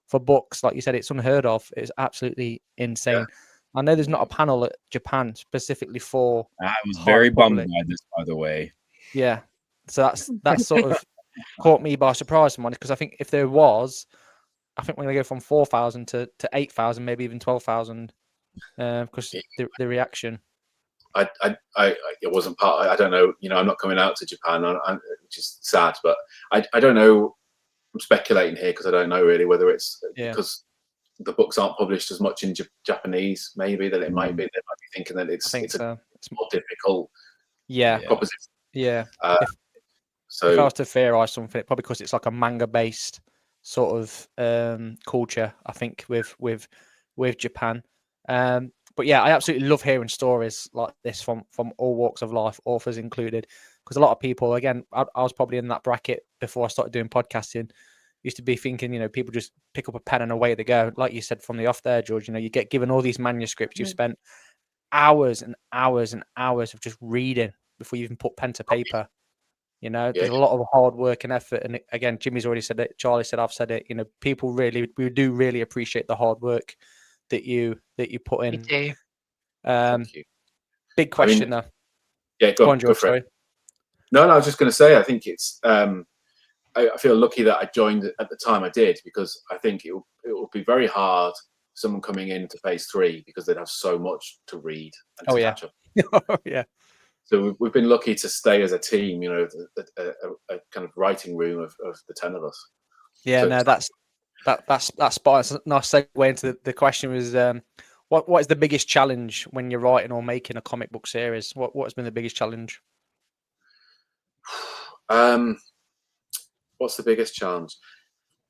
for books. Like you said, it's unheard of. It's absolutely insane. Yeah. I know there's not a panel at Japan specifically for. I was very bummed by this, by the way. Yeah. So that's sort of caught me by surprise, because I think if there was, I think we're going to go from 4,000 to 8,000, maybe even 12,000, because the reaction. It wasn't part. I don't know. You know, I'm not coming out to Japan, which is sad. But I don't know. I'm speculating here because I don't know really whether it's because the books aren't published as much in Japanese. Maybe that it might be. They might be thinking that it's a more difficult. Proposition. Yeah. So if I was to theorize something, probably because it's like a manga-based sort of culture, I think with Japan. But yeah, I absolutely love hearing stories like this from all walks of life, authors included, because a lot of people, again, I was probably in that bracket before I started doing podcasting, used to be thinking, you know, people just pick up a pen and away they go. Like you said from the off there, George, you know, you get given all these manuscripts, you've spent hours and hours and hours of just reading before you even put pen to paper. You know, there's a lot of hard work and effort. And again, Jimmy's already said it. Charlie said, I've said it. You know, we do really appreciate the hard work that you put in. We do. Big question though. Yeah, go on, George. Sorry. No, I was just going to say, I think it's. I feel lucky that I joined at the time I did, because I think it will be very hard for someone coming into phase 3 because they'd have so much to read and to catch up. Yeah. So we've been lucky to stay as a team, you know, a kind of writing room of the 10 of us. Yeah, so no, that's spot. It's a nice segue into the question was, what is the biggest challenge when you're writing or making a comic book series? What has been the biggest challenge? What's the biggest challenge?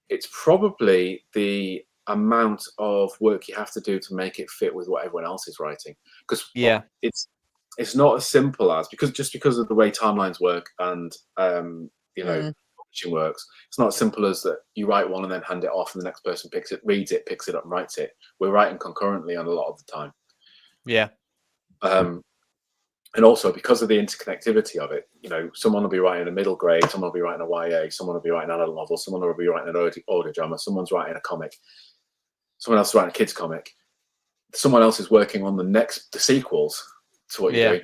It's probably the amount of work you have to do to make it fit with what everyone else is writing. Because it's not as simple as because of the way timelines work and you know, publishing works. It's not as simple as that you write one and then hand it off, and the next person reads it, picks it up, and writes it. We're writing concurrently on a lot of the time. Yeah. And also because of the interconnectivity of it, you know, someone will be writing a middle grade, someone will be writing a YA, someone will be writing an adult novel, someone will be writing an audio drama, someone's writing a comic, someone else is writing a kids comic, someone else is working on the sequels to what you're doing.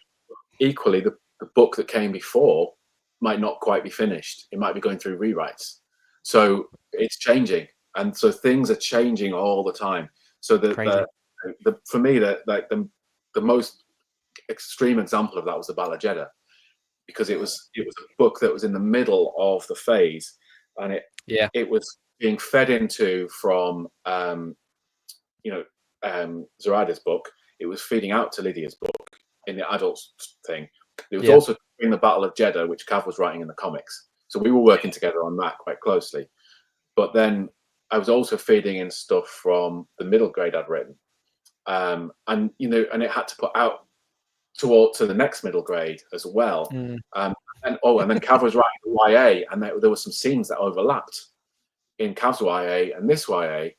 Equally, the book that came before might not quite be finished. It might be going through rewrites. So it's changing. And so things are changing all the time. So for me, the most extreme example of that was the Battle of Jeddah, because it was a book that was in the middle of the phase, and it was being fed into from Zoraida's book. It was feeding out to Lydia's book in the adults thing. It was also in the Battle of Jeddah, which Cav was writing in the comics. So we were working together on that quite closely. But then I was also feeding in stuff from the middle grade I'd written, and it had to put out to the next middle grade as well. And then Cav was writing YA, and there were some scenes that overlapped in Cav's YA and this YA,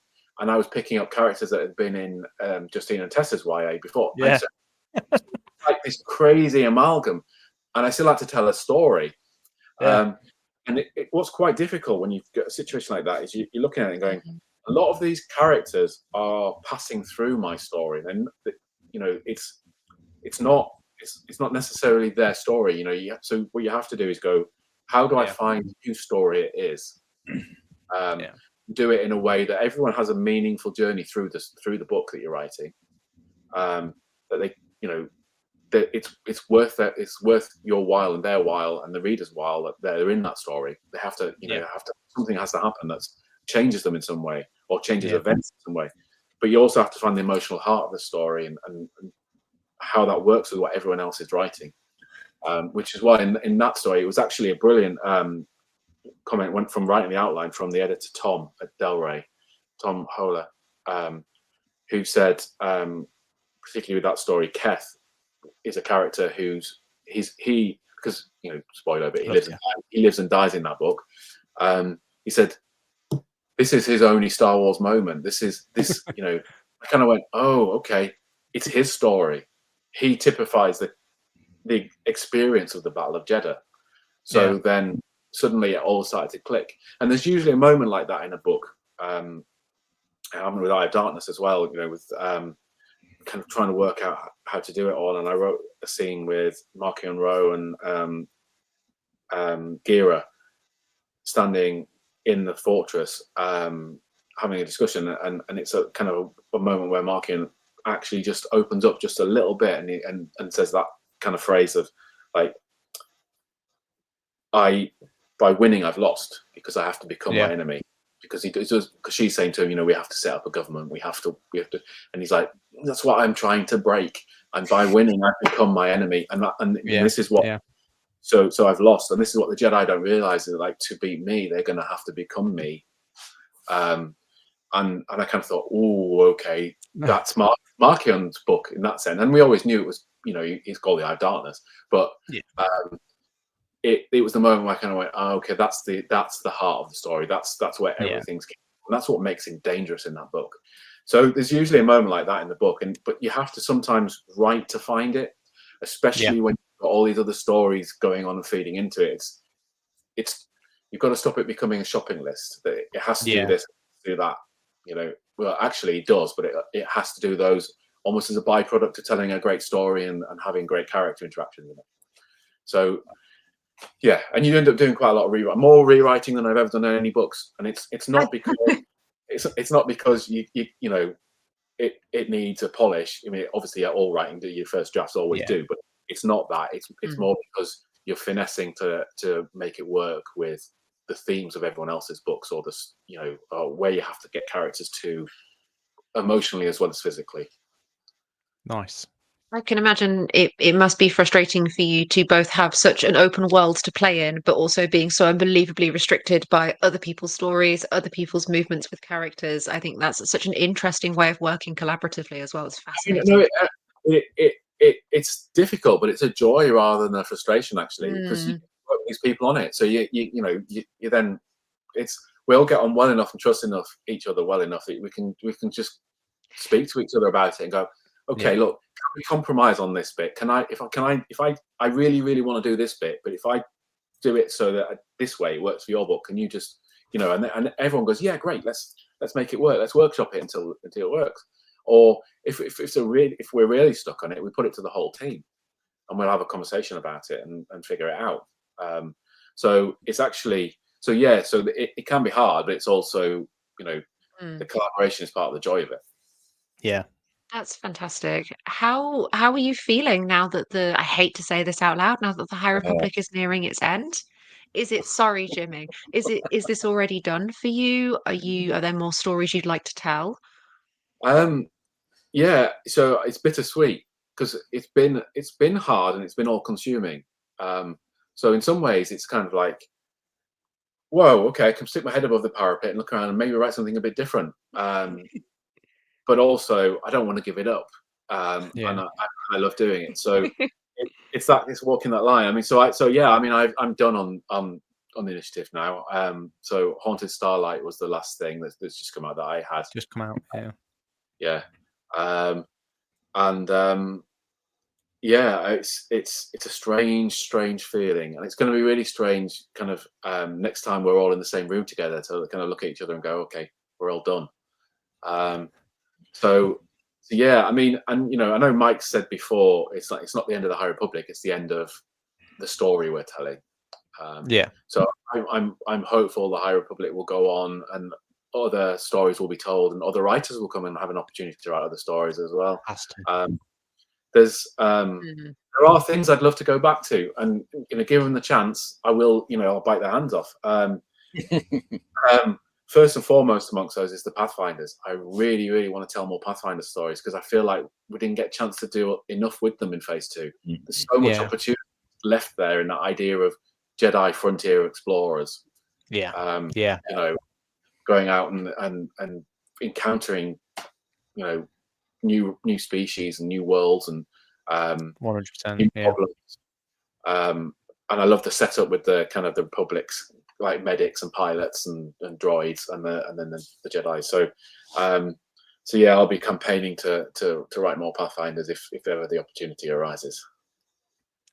and I was picking up characters that had been in Justine and Tessa's YA before. Yeah. So, like this crazy amalgam, and I still had to tell a story. And what's quite difficult when you've got a situation like that is you're looking at it and going, a lot of these characters are passing through my story, and it's not necessarily their story. So what you have to do is go, how do I find whose story it is? Do it in a way that everyone has a meaningful journey through the book that you're writing. That they, that it's worth your while and their while and the reader's while that they're in that story. They have to, something has to happen that changes them in some way or changes events in some way. But you also have to find the emotional heart of the story and how that works with what everyone else is writing. Which is why in that story, it was actually a brilliant comment went from writing the outline from the editor Tom at Del Rey, Tom Holer, who said, particularly with that story, Keth is a character because spoiler, but he lives and dies in that book. He said, this is his only Star Wars moment. I kind of went, oh, okay, it's his story. He typifies the experience of the Battle of Jeddah. So then suddenly it all started to click. And there's usually a moment like that in a book. With Eye of Darkness as well, with kind of trying to work out how to do it all. And I wrote a scene with Markion Rowe and Gira standing in the fortress, having a discussion, and it's a kind of a moment where Markion actually just opens up just a little bit and says that kind of phrase of like, by winning I've lost because I have to become my enemy. Because she's saying to him, we have to set up a government. We have to, and he's like, that's what I'm trying to break. And by winning, I become my enemy. And this is what. Yeah. So I've lost, and this is what the Jedi don't realize is like to beat me, they're going to have to become me. And I kind of thought, oh, okay, that's Markion's book in that sense. And we always knew it was, he's called the Eye of Darkness, but. It was the moment where I kind of went, oh, okay, that's the heart of the story. That's where everything's, and that's what makes him dangerous in that book. So there's usually a moment like that in the book, but you have to sometimes write to find it, especially when you've got all these other stories going on and feeding into it. It's you've got to stop it becoming a shopping list. That it has to do this, do that. Well, actually it does, but it has to do those almost as a byproduct of telling a great story and having great character interactions in it. So. Yeah, and you end up doing quite a lot of more rewriting than I've ever done in any books, and it's not because it's not because you it needs a polish. I mean, obviously, all writing your first drafts always do, but it's not that. It's more because you're finessing to make it work with the themes of everyone else's books, or where you have to get characters to emotionally as well as physically. Nice. I can imagine it must be frustrating for you to both have such an open world to play in, but also being so unbelievably restricted by other people's stories, other people's movements with characters. I think that's such an interesting way of working collaboratively as well. It's fascinating. It's difficult, but it's a joy rather than a frustration, actually, because you work with these people on it. So you then we all get on well enough and trust enough each other well enough that we can just speak to each other about it and go, okay, look, can we compromise on this bit? If I really, really want to do this bit, but if I do it so that this way it works for your book, can you just, and everyone goes, yeah, great, let's make it work. Let's workshop it until it works. Or if we're really stuck on it, we put it to the whole team and we'll have a conversation about it and figure it out. So it's actually, so it can be hard, but it's also, the collaboration is part of the joy of it. Yeah. That's fantastic. How are you feeling now that I hate to say this out loud, now that the High Oh, Republic is nearing its end? Is it, sorry, Jimmy, is this already done for you? Are there more stories you'd like to tell? Um, yeah, so it's bittersweet because it's been hard and it's been all consuming. So in some ways, it's kind of like, whoa, okay, I can stick my head above the parapet and look around and maybe write something a bit different. But also, I don't want to give it up, Yeah. and I love doing it. So it's walking that line. I mean, yeah. I mean, I'm done on the initiative now. So Haunted Starlight was the last thing that's just come out that I had. Just come out. Yeah. Yeah, and yeah, it's a strange feeling, and it's going to be really strange. Kind of next time we're all in the same room together to kind of look at each other and go, okay, we're all done. So yeah, I mean, and I know Mike said before, it's like it's not the end of the High Republic; it's the end of the story we're telling. Yeah. So I'm hopeful the High Republic will go on, and other stories will be told, and other writers will come and have an opportunity to write other stories as well. Has to. There are things I'd love to go back to, and given the chance, I will. I'll bite their hands off. First and foremost amongst those is the Pathfinders. I really, really want to tell more Pathfinder stories because I feel like we didn't get a chance to do enough with them in Phase 2. There's so much opportunity left there in that idea of Jedi frontier explorers. Yeah. Yeah. Going out and encountering, new species and new worlds and 100%. new Yeah. problems. And I love the setup with the kind of the Republic's like medics and pilots and droids and then the Jedi. So yeah, I'll be campaigning to write more Pathfinders if ever the opportunity arises.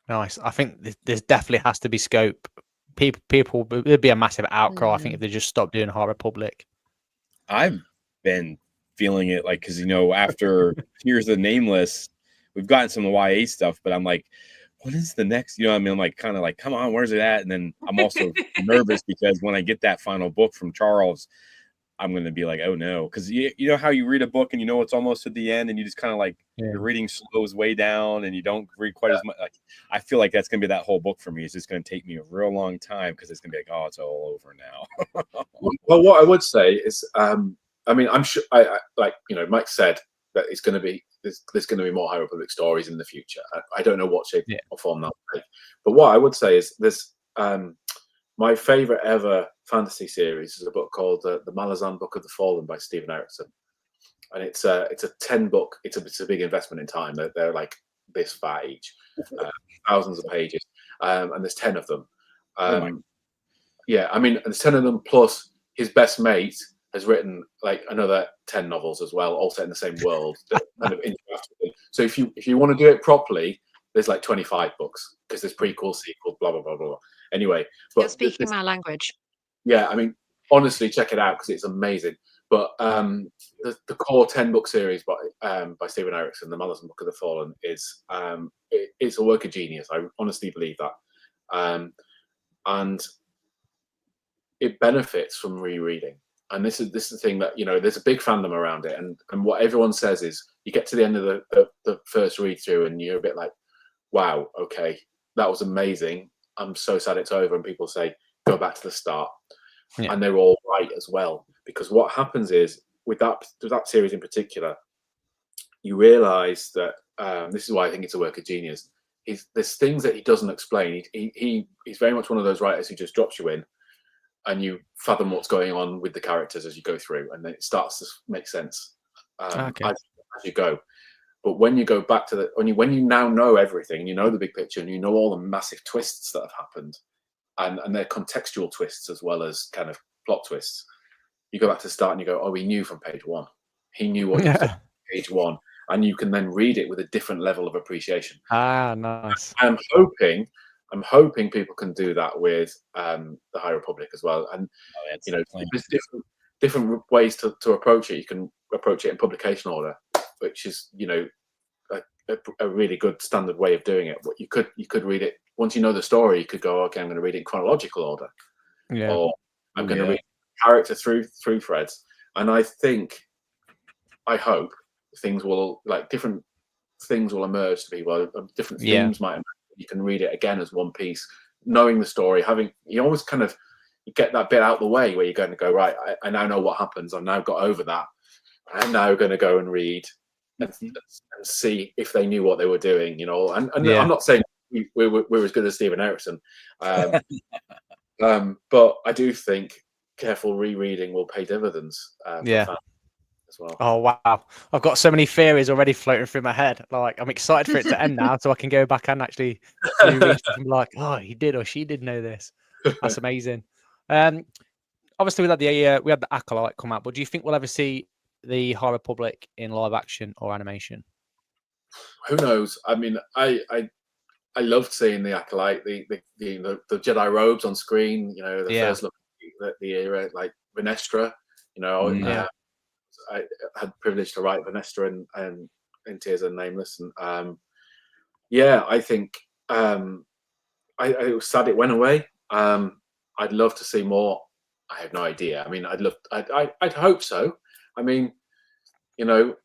Nice. I think there's definitely has to be scope. People, there'd be a massive outcry. I think if they just stopped doing High Republic. I've been feeling it, like, because after Tears of the Nameless, we've gotten some YA stuff, but I'm like, what is the next? You know what I mean? I'm like, kind of like, come on, where's it at? And then I'm also nervous because when I get that final book from Charles, I'm going to be like, oh no. Because you know how you read a book and it's almost at the end and you just kind of like, your reading slows way down and you don't read quite as much. Like, I feel like that's going to be that whole book for me. It's just going to take me a real long time because it's going to be like, oh, it's all over now. Well, what I would say is, I mean, I'm sure, I like, Mike said that it's going to be, there's going to be more High Republic stories in the future. I don't know what shape or form that will take. But what I would say is this, my favorite ever fantasy series is a book called The Malazan Book of the Fallen by Stephen Erickson. And it's a 10 book. It's a big investment in time. They're like this fat each, thousands of pages. And there's 10 of them. Yeah, I mean, there's 10 of them plus his best mate has written like another 10 novels as well, all set in the same world. Kind of interactive. So if you want to do it properly, there's like 25 books because there's prequel, sequel, blah blah blah blah. Anyway, but You're speaking my language. Yeah, I mean, honestly, check it out because it's amazing. But the core 10-book series by Stephen Erickson, The Malazan Book of the Fallen, is it's a work of genius. I honestly believe that, and it benefits from rereading. And this is the thing that there's a big fandom around it, and what everyone says is you get to the end of the first read through and you're a bit like, wow, okay, that was amazing. I'm so sad it's over, and people say go back to the start, and they're all right as well, because what happens is with that series in particular, you realize that this is why I think it's a work of genius. There's things that he doesn't explain. He's very much one of those writers who just drops you in and you fathom what's going on with the characters as you go through, and then it starts to make sense as you go. But when you go back to when you now know everything, you know the big picture, and you know all the massive twists that have happened, and they're contextual twists as well as kind of plot twists. You go back to the start and you go, oh, he knew from page one. He knew what he was doing from page one, and you can then read it with a different level of appreciation. Nice. I'm hoping people can do that with the High Republic as well. And there's different ways to approach it. You can approach it in publication order, which is a really good standard way of doing it. But you could read it once you know the story. You could go, okay, I'm going to read it in chronological order, or I'm going to read character through threads. And I hope things will different things will emerge to people. Different Yeah. themes might emerge. You can read it again as one piece, knowing the story. You always kind of get that bit out of the way where you're going to go, right, I now know what happens. I've now got over that. I'm now going to go and read and see if they knew what they were doing, you know. And Yeah. I'm not saying we're as good as Stephen Erickson, but I do think careful rereading will pay dividends for fans as well. Oh wow! I've got so many theories already floating through my head. Like, I'm excited for it to end now, so I can go back and actually reread stuff and be like, oh, he did or she did know this. That's amazing. Obviously, we had the Acolyte come out, but do you think we'll ever see the High Republic in live action or animation? Who knows? I mean, I loved seeing the Acolyte, the Jedi robes on screen. You know, the first look at the era, like Venestra. You know, I had the privilege to write Venestra and in Tears and Nameless, and I think I was sad it went away. I'd love to see more. I have no idea. I mean, I'd hope so. I mean, you know,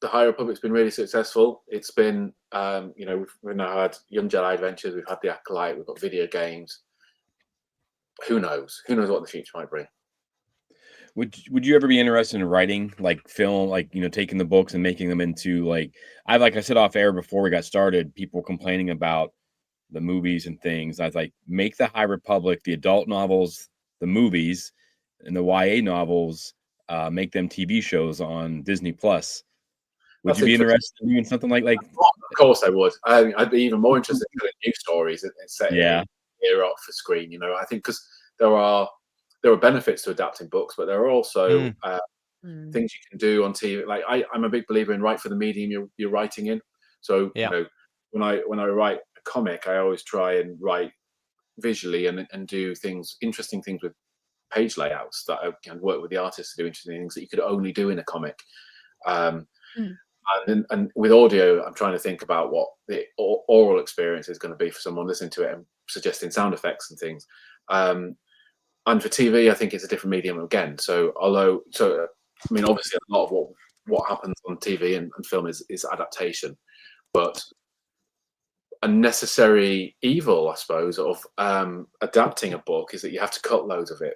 the High Republic's been really successful. It's been, you know, we've now had Young Jedi Adventures, we've had the Acolyte, we've got video games. Who knows? Who knows what the future might bring? Would you ever be interested in writing like film, like, you know, taking the books and making them into like I said off air before we got started, people complaining about the movies and things. I was like, make the High Republic, the adult novels, the movies, and the YA novels, make them TV shows on Disney Plus. Would you be interested in doing something like? Of course I would. I'd be even more interested in new stories and setting era for screen. You know, I think because there are benefits to adapting books, but there are also things you can do on TV. Like I'm a big believer in write for the medium you're writing in. So you know, when I write a comic, I always try and write visually and do interesting things with page layouts that I can work with the artists to do interesting things that you could only do in a comic. And with audio, I'm trying to think about what the oral experience is going to be for someone listening to it and suggesting sound effects and things. And for TV, I think it's a different medium again. So I mean, obviously a lot of what happens on TV and film is adaptation, but a necessary evil, I suppose, of adapting a book is that you have to cut loads of it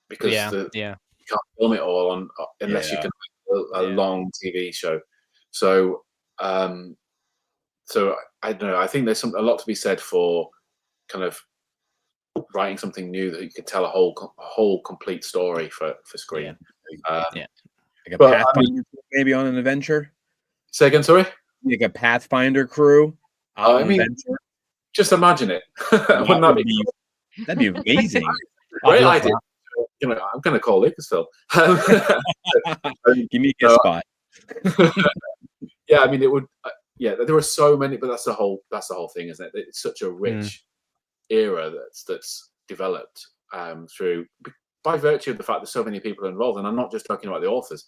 because you can't film it all unless you can make a long TV show. So I don't know. I think there's a lot to be said for kind of writing something new that you could tell a whole complete story for screen. Like a Pathfinder, maybe on an adventure. Say again, sorry. Like a Pathfinder crew. I mean, just imagine it. Wouldn't that be? That'd be amazing. Great idea. You know, I'm going to call Lucasfilm. Give me a guest spot. Yeah, I mean, it would. There are so many, but that's the whole thing, isn't it? It's such a rich era that's developed through by virtue of the fact that so many people are involved. And I'm not just talking about the authors,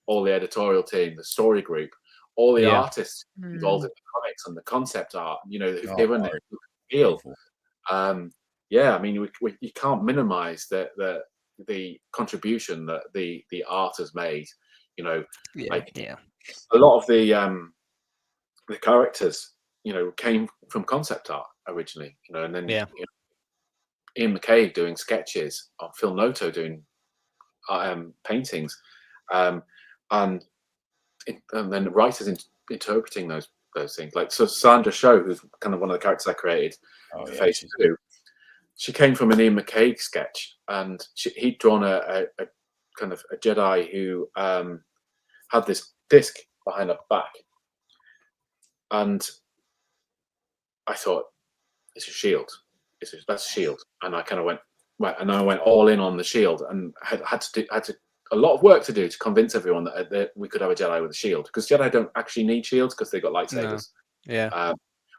all the editorial team, the story group, all the artists involved in the comics and the concept art. You know, who've given it a feel. I mean, you can't minimize the contribution that the art has made. You know, a lot of the characters, you know, came from concept art originally. You know, and then you know, Ian McCabe doing sketches, or Phil Noto doing paintings, and then writers interpreting those things. Like Sandra Show, who's kind of one of the characters I created for Phase 2. She came from an Ian McCabe sketch, and he'd drawn a kind of a Jedi who had this disc behind her back, and I thought, it's a shield. That's a shield, and I kind of went all in on the shield, and had a lot of work to do to convince everyone that we could have a Jedi with a shield, because Jedi don't actually need shields because they've got lightsabers.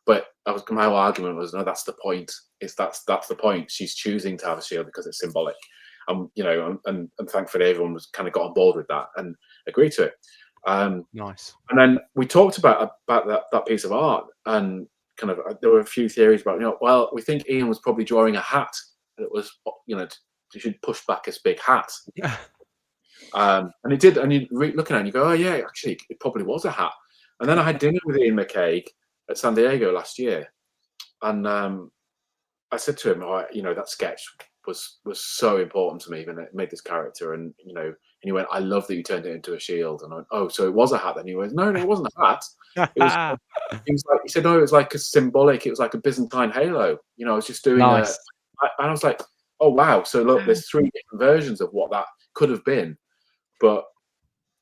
But my whole argument was, no, that's the point. That's the point. She's choosing to have a shield because it's symbolic. You know, and thankfully everyone was kind of got on board with that and agreed to it. Nice. And then we talked about that piece of art, and kind of there were a few theories about, you know, well, we think Ian was probably drawing a hat that was, you know, you should push back this big hat. And it did. And you looking at it, and you go, oh yeah, actually, it probably was a hat. And then I had dinner with Ian McCaig at San Diego last year, and I said to him, oh, you know, that sketch was so important to me when it made this character, and you know, and he went, I love that you turned it into a shield. And I went, oh, so it was a hat then? He went, no, it wasn't a hat. It was. He said, no, it was like a symbolic. It was like a Byzantine halo. You know, I was just doing Nice. and I was like, oh wow. So look, there's 3 different versions of what that could have been, but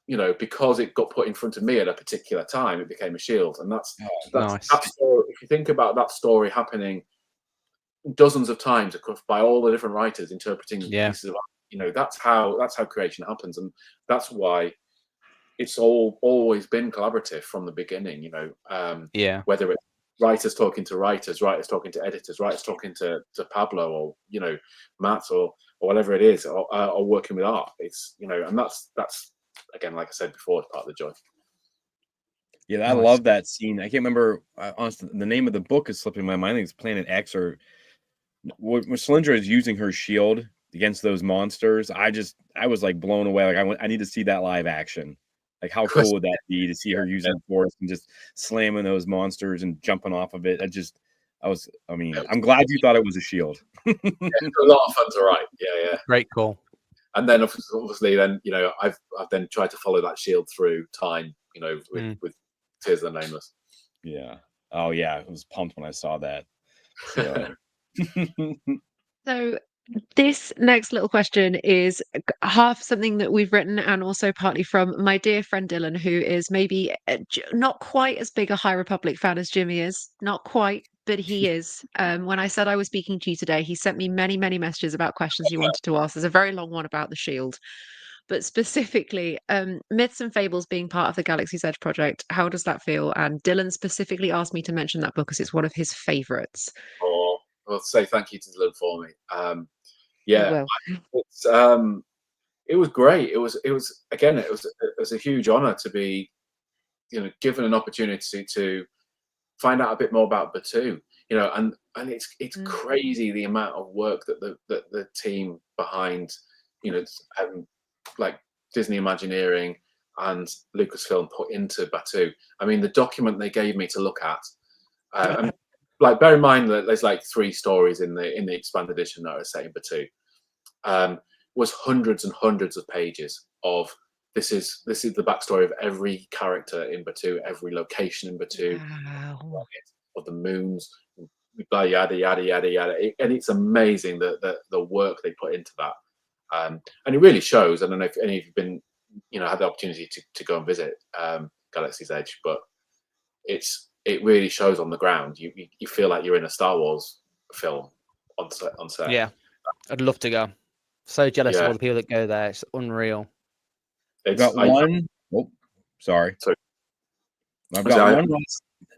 you know, because it got put in front of me at a particular time, it became a shield. And that's Nice. that story. If you think about that story happening dozens of times by all the different writers interpreting pieces of art, you know, that's how creation happens, and that's why it's always been collaborative from the beginning. You know, whether it's writers talking to writers, writers talking to editors, writers talking to Pablo, or you know, Matt, or whatever it is, or working with art. It's, you know, and that's again, like I said before, it's part of the joy. Yeah, I love that scene. I can't remember, honestly, the name of the book is slipping my mind. I think it's Planet X, or when Cylindra is using her shield against those monsters. I was like blown away. Like I need to see that live action. Like how cool would that be to see her using force and just slamming those monsters and jumping off of it? I'm glad you thought it was a shield. Yeah, a lot of fun to write. Yeah. Great call. And then obviously, then you know, I've then tried to follow that shield through time. You know, with Tears of the Nameless. Yeah. Oh yeah, I was pumped when I saw that. So, So this next little question is half something that we've written and also partly from my dear friend Dylan, who is maybe not quite as big a High Republic fan as Jimmy is. Not quite, but he is. When I said I was speaking to you today, he sent me many, many messages about questions he wanted to ask. There's a very long one about the shield. But specifically, myths and fables being part of the Galaxy's Edge project, how does that feel? And Dylan specifically asked me to mention that book because it's one of his favorites. Oh, well, say thank you to Dylan for me. Well, It was great. It was again, it was a huge honor to be, you know, given an opportunity to find out a bit more about Batu. You know, and it's crazy the amount of work that the team behind, you know, like Disney Imagineering and Lucasfilm put into Batu. I mean, the document they gave me to look at, and like bear in mind that there's like 3 stories in the expanded edition that are set in Batu. Was hundreds and hundreds of pages of this is the backstory of every character in Batu, every location in Batu, of the moons, yada yada yada yada, and it's amazing the work they put into that. And it really shows. I don't know if any of you've been, you know, had the opportunity to go and visit Galaxy's Edge, but it really shows on the ground. You feel like you're in a Star Wars film on set. Yeah, I'd love to go. So jealous of all the people that go there. It's unreal. I've got one. Oh, sorry. I've got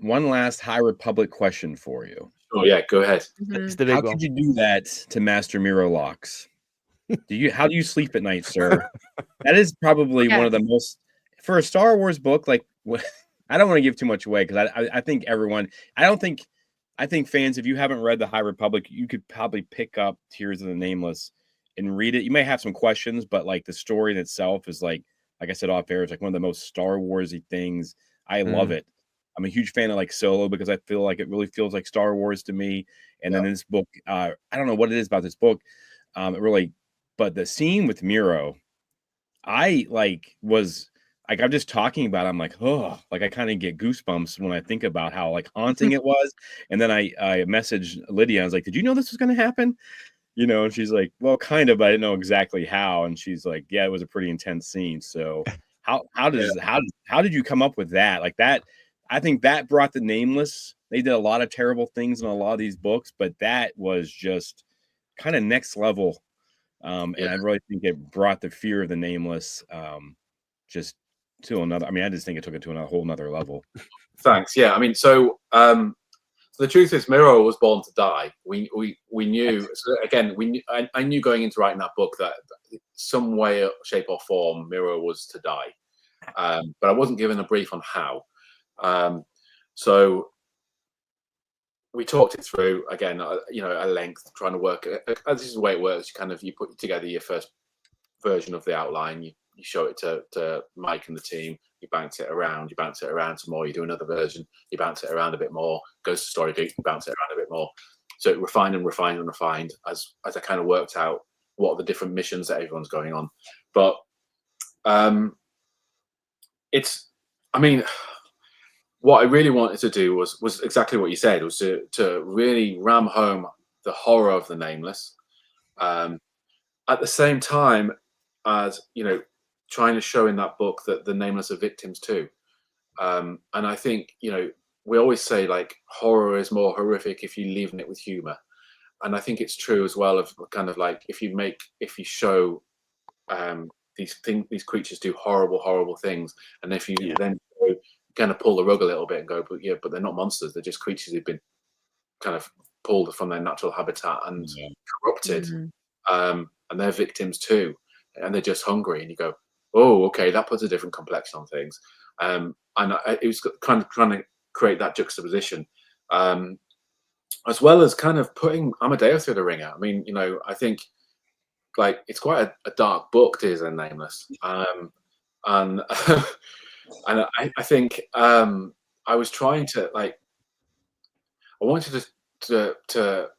one last High Republic question for you. Oh yeah, go ahead. It's the big How one. could you do that to Master Miro Locks? How do you sleep at night, sir? That is probably one of the most, for a Star Wars book. Like, I don't want to give too much away because I think everyone. I think fans, if you haven't read the High Republic, you could probably pick up Tears of the Nameless and read it. You may have some questions, but like the story in itself is like I said off air, it's like one of the most Star Warsy things. I love it. I'm a huge fan of like Solo because I feel like it really feels like Star Wars to me. And then this book, I don't know what it is about this book. But the scene with Miro, I'm just talking about it, I'm like, oh, like I kind of get goosebumps when I think about how like haunting it was. And then I messaged Lydia. I was like, did you know this was going to happen? You know, and she's like, well, kind of, but I didn't know exactly how. And she's like, yeah, it was a pretty intense scene. So how did you come up with that? Like that, I think that brought the Nameless. They did a lot of terrible things in a lot of these books, but that was just kind of next level. And I really think it brought the fear of the Nameless just to another. I mean, I just think it took it to a whole nother level. Thanks. Yeah, I mean, so the truth is, Miro was born to die. We knew. So again, I knew going into writing that book that some way, shape, or form, Miro was to die. But I wasn't given a brief on how. So we talked it through again, you know, at length, trying to work. This is the way it works. You put together your first version of the outline. You you show it to Mike and the team. You bounce it around some more. You do another version. You bounce it around a bit more. Goes to Story Geek. You bounce it around a bit more. So it refined as I kind of worked out what are the different missions that everyone's going on. But what I really wanted to do was exactly what you said, was to really ram home the horror of the Nameless, at the same time as, trying to show in that book that the Nameless are victims too. And I think, we always say like horror is more horrific if you leaven it with humor. And I think it's true as well, of kind of like if you show these creatures do horrible things, and if you then kind of pull the rug a little bit and go, but they're not monsters, they're just creatures who've been kind of pulled from their natural habitat and corrupted, and they're victims too, and they're just hungry, and you go, oh, okay, that puts a different complexion on things. And it was kind of trying to create that juxtaposition, as well as kind of putting Amadeo through the ringer. I mean, I think like it's quite a dark book, Tears and Nameless, and and I think I was trying to I wanted to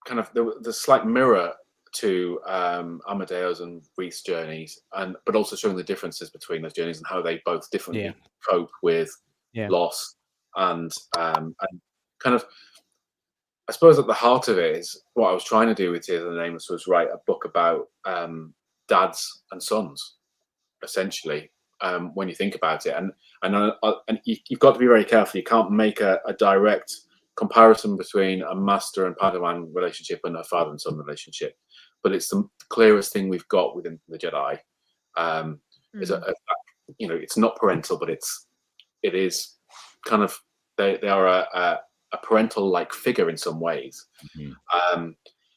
kind of the slight mirror to Amadeo's and Reith's journeys, but also showing the differences between those journeys and how they both differently cope with loss, and kind of, I suppose at the heart of it is what I was trying to do with Tears of the Nameless was write a book about dads and sons, essentially, when you think about it. And you've got to be very careful. You can't make a direct comparison between a master and Padawan relationship and a father and son relationship. But it's the clearest thing we've got within the Jedi. It's not parental, but it is kind of, they are a parental-like figure in some ways.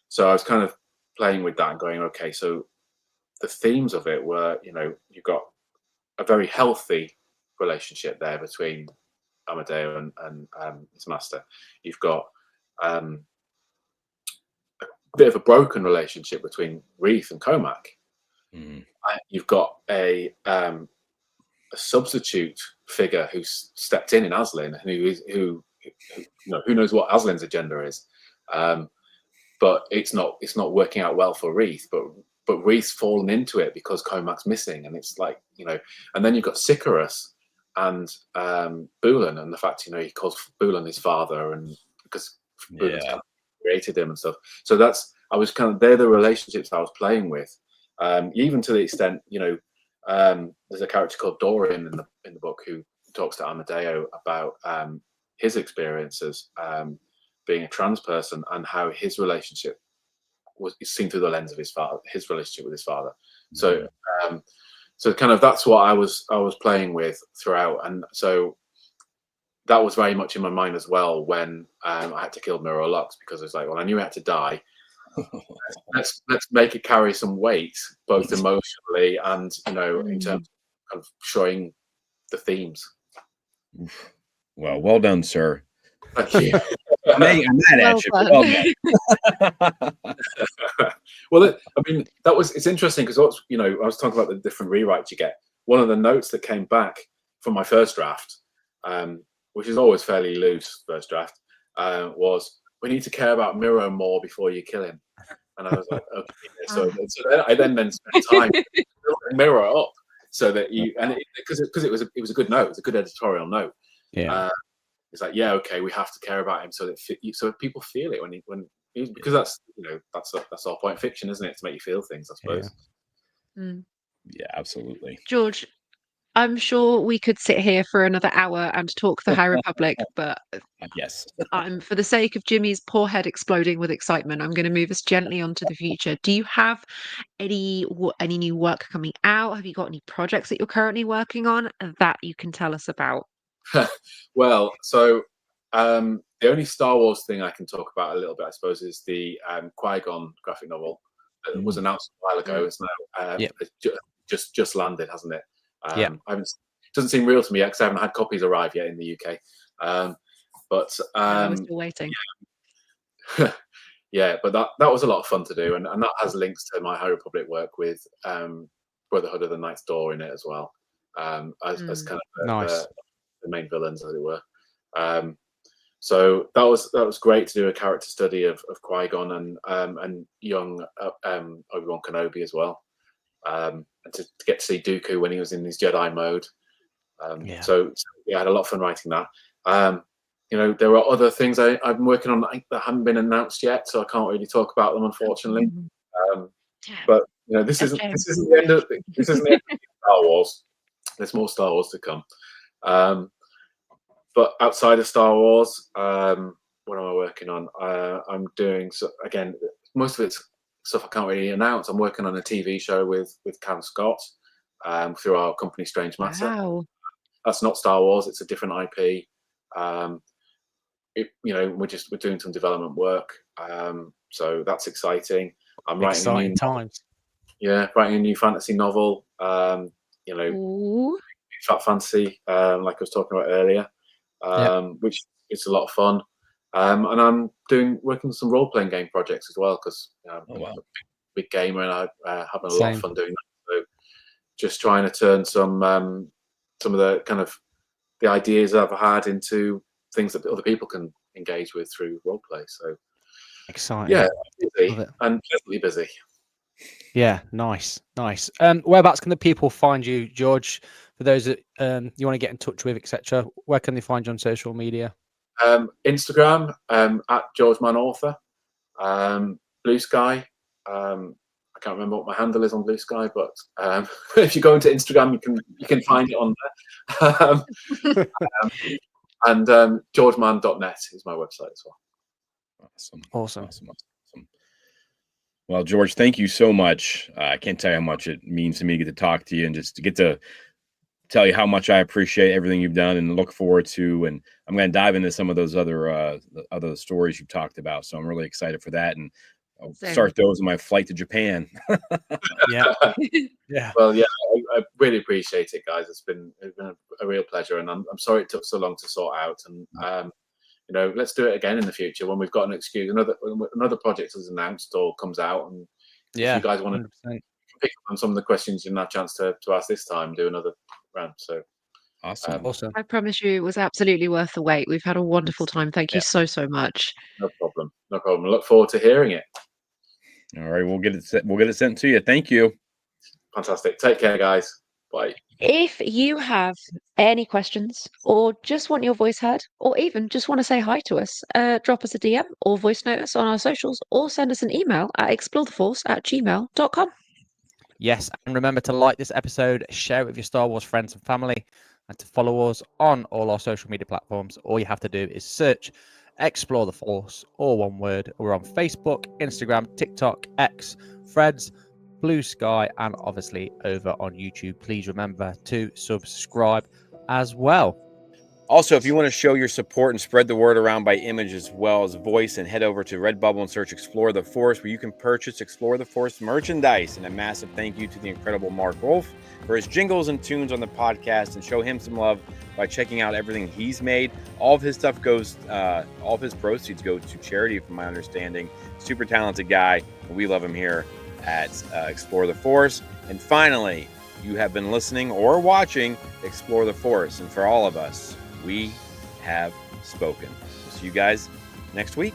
So I was kind of playing with that and going, okay, so the themes of it were, you've got a very healthy relationship there between Amadeo and his master. You've got a bit of a broken relationship between Reith and Comac. You've got a substitute figure who's stepped in Aslin, who knows what Aslin's agenda is, but it's not working out well for Reith. But Reith's fallen into it because Comac's missing, and it's like, and then you've got Sicarus and Bulan, and the fact he calls Bulan his father, and because Bulan's kind of created him and stuff. So they're the relationships I was playing with, even to the extent, there's a character called Dorian in the book who talks to Amadeo about his experiences being a trans person, and how his relationship is seen through the lens of his relationship with his father. So kind of that's what I was playing with throughout, and so that was very much in my mind as well when I had to kill Miro Lux, because it's like, well, I knew he had to die. let's make it carry some weight, both emotionally and in terms of showing the themes. Well done, sir. Thank you. I'm mad at you. Well done. Well, it's interesting because I was talking about the different rewrites you get. One of the notes that came back from my first draft, which is always fairly loose first draft, was, we need to care about Miro more before you kill him. And I was like, okay. So I then spent time building Miro up so that because it was a good note, it was a good editorial note. It's like, okay, we have to care about him so that people feel it because that's the whole point of fiction, isn't it? To make you feel things, I suppose. Yeah, absolutely. George, I'm sure we could sit here for another hour and talk the High Republic, but yes, for the sake of Jimmy's poor head exploding with excitement, I'm going to move us gently on to the future. Do you have any new work coming out? Have you got any projects that you're currently working on that you can tell us about? Well, so the only Star Wars thing I can talk about a little bit, I suppose, is the Qui-Gon graphic novel that was announced a while ago. It's now just landed, hasn't it? It doesn't seem real to me yet because I haven't had copies arrive yet in the UK. But we're still waiting. But that was a lot of fun to do, and that has links to my High Republic work with Brotherhood of the Night's Door in it as well, as kind of Nice. the main villains, as it were. So that was great to do a character study of Qui-Gon and young Obi-Wan Kenobi as well, and to get to see Dooku when he was in his Jedi mode. So yeah, I had a lot of fun writing that. You know, there are other things I'm working on that haven't been announced yet, so I can't really talk about them, unfortunately. But you know, this isn't the end of Star Wars. There's more Star Wars to come. But outside of Star Wars, what am I working on? I'm doing, so again, most of it's stuff I can't really announce. I'm working on a TV show with Cam Scott through our company Strange Matter. Wow. That's not Star Wars. It's a different IP. You know, we're doing some development work. So that's exciting. I'm writing times. Yeah, writing a new fantasy novel. You know, Ooh. Fat Fantasy, like I was talking about earlier, which is a lot of fun. And I'm working on some role-playing game projects as well, because I'm a big gamer and I'm having a lot of fun doing that. So just trying to turn some of the kind of the ideas I've had into things that other people can engage with through roleplay. So exciting. Yeah, busy and pleasantly busy. Yeah, nice. Whereabouts can the people find you, George? For those that you want to get in touch with, etc., where can they find you on social media? Instagram at George Mann Author. Blue Sky. I can't remember what my handle is on Blue Sky, but if you go into Instagram, you can find it on there. And georgemann.net is my website as well. Awesome. Well, George, thank you so much. I can't tell you how much it means to me to get to talk to you and just to get to tell you how much I appreciate everything you've done and look forward to. And I'm going to dive into some of those other stories you've talked about. So I'm really excited for that. And I'll start those in my flight to Japan. Yeah. Well, yeah, I really appreciate it, guys. It's been a real pleasure, and I'm sorry it took so long to sort out. And you know, let's do it again in the future when we've got an excuse. Another project is announced or comes out, and if you guys want to pick up on some of the questions you didn't have a chance to ask this time, do another round. So awesome. I promise you, it was absolutely worth the wait. We've had a wonderful time. Thank you so much. No problem. I look forward to hearing it. All right, we'll get it sent to you. Thank you. Fantastic. Take care, guys. Bye. If you have any questions or just want your voice heard, or even just want to say hi to us, drop us a DM or voice note us on our socials, or send us an email at exploretheforce@gmail.com. Yes, and remember to like this episode, share it with your Star Wars friends and family, and to follow us on all our social media platforms. All you have to do is search Explore the Force, all one word. We're on Facebook, Instagram, TikTok, X, Threads, Blue Sky, and obviously over on YouTube. Please remember to subscribe as well. Also, if you want to show your support and spread the word around by image as well as voice, and head over to Redbubble and search Explore the Force, where you can purchase Explore the Force merchandise. And a massive thank you to the incredible Mark Wolf for his jingles and tunes on the podcast, and show him some love by checking out everything he's made. All of his stuff all of his proceeds go to charity, from my understanding. Super talented guy. And we love him here at Explore the Force. And finally, you have been listening or watching Explore the Force. And for all of us, we have spoken. We'll see you guys next week.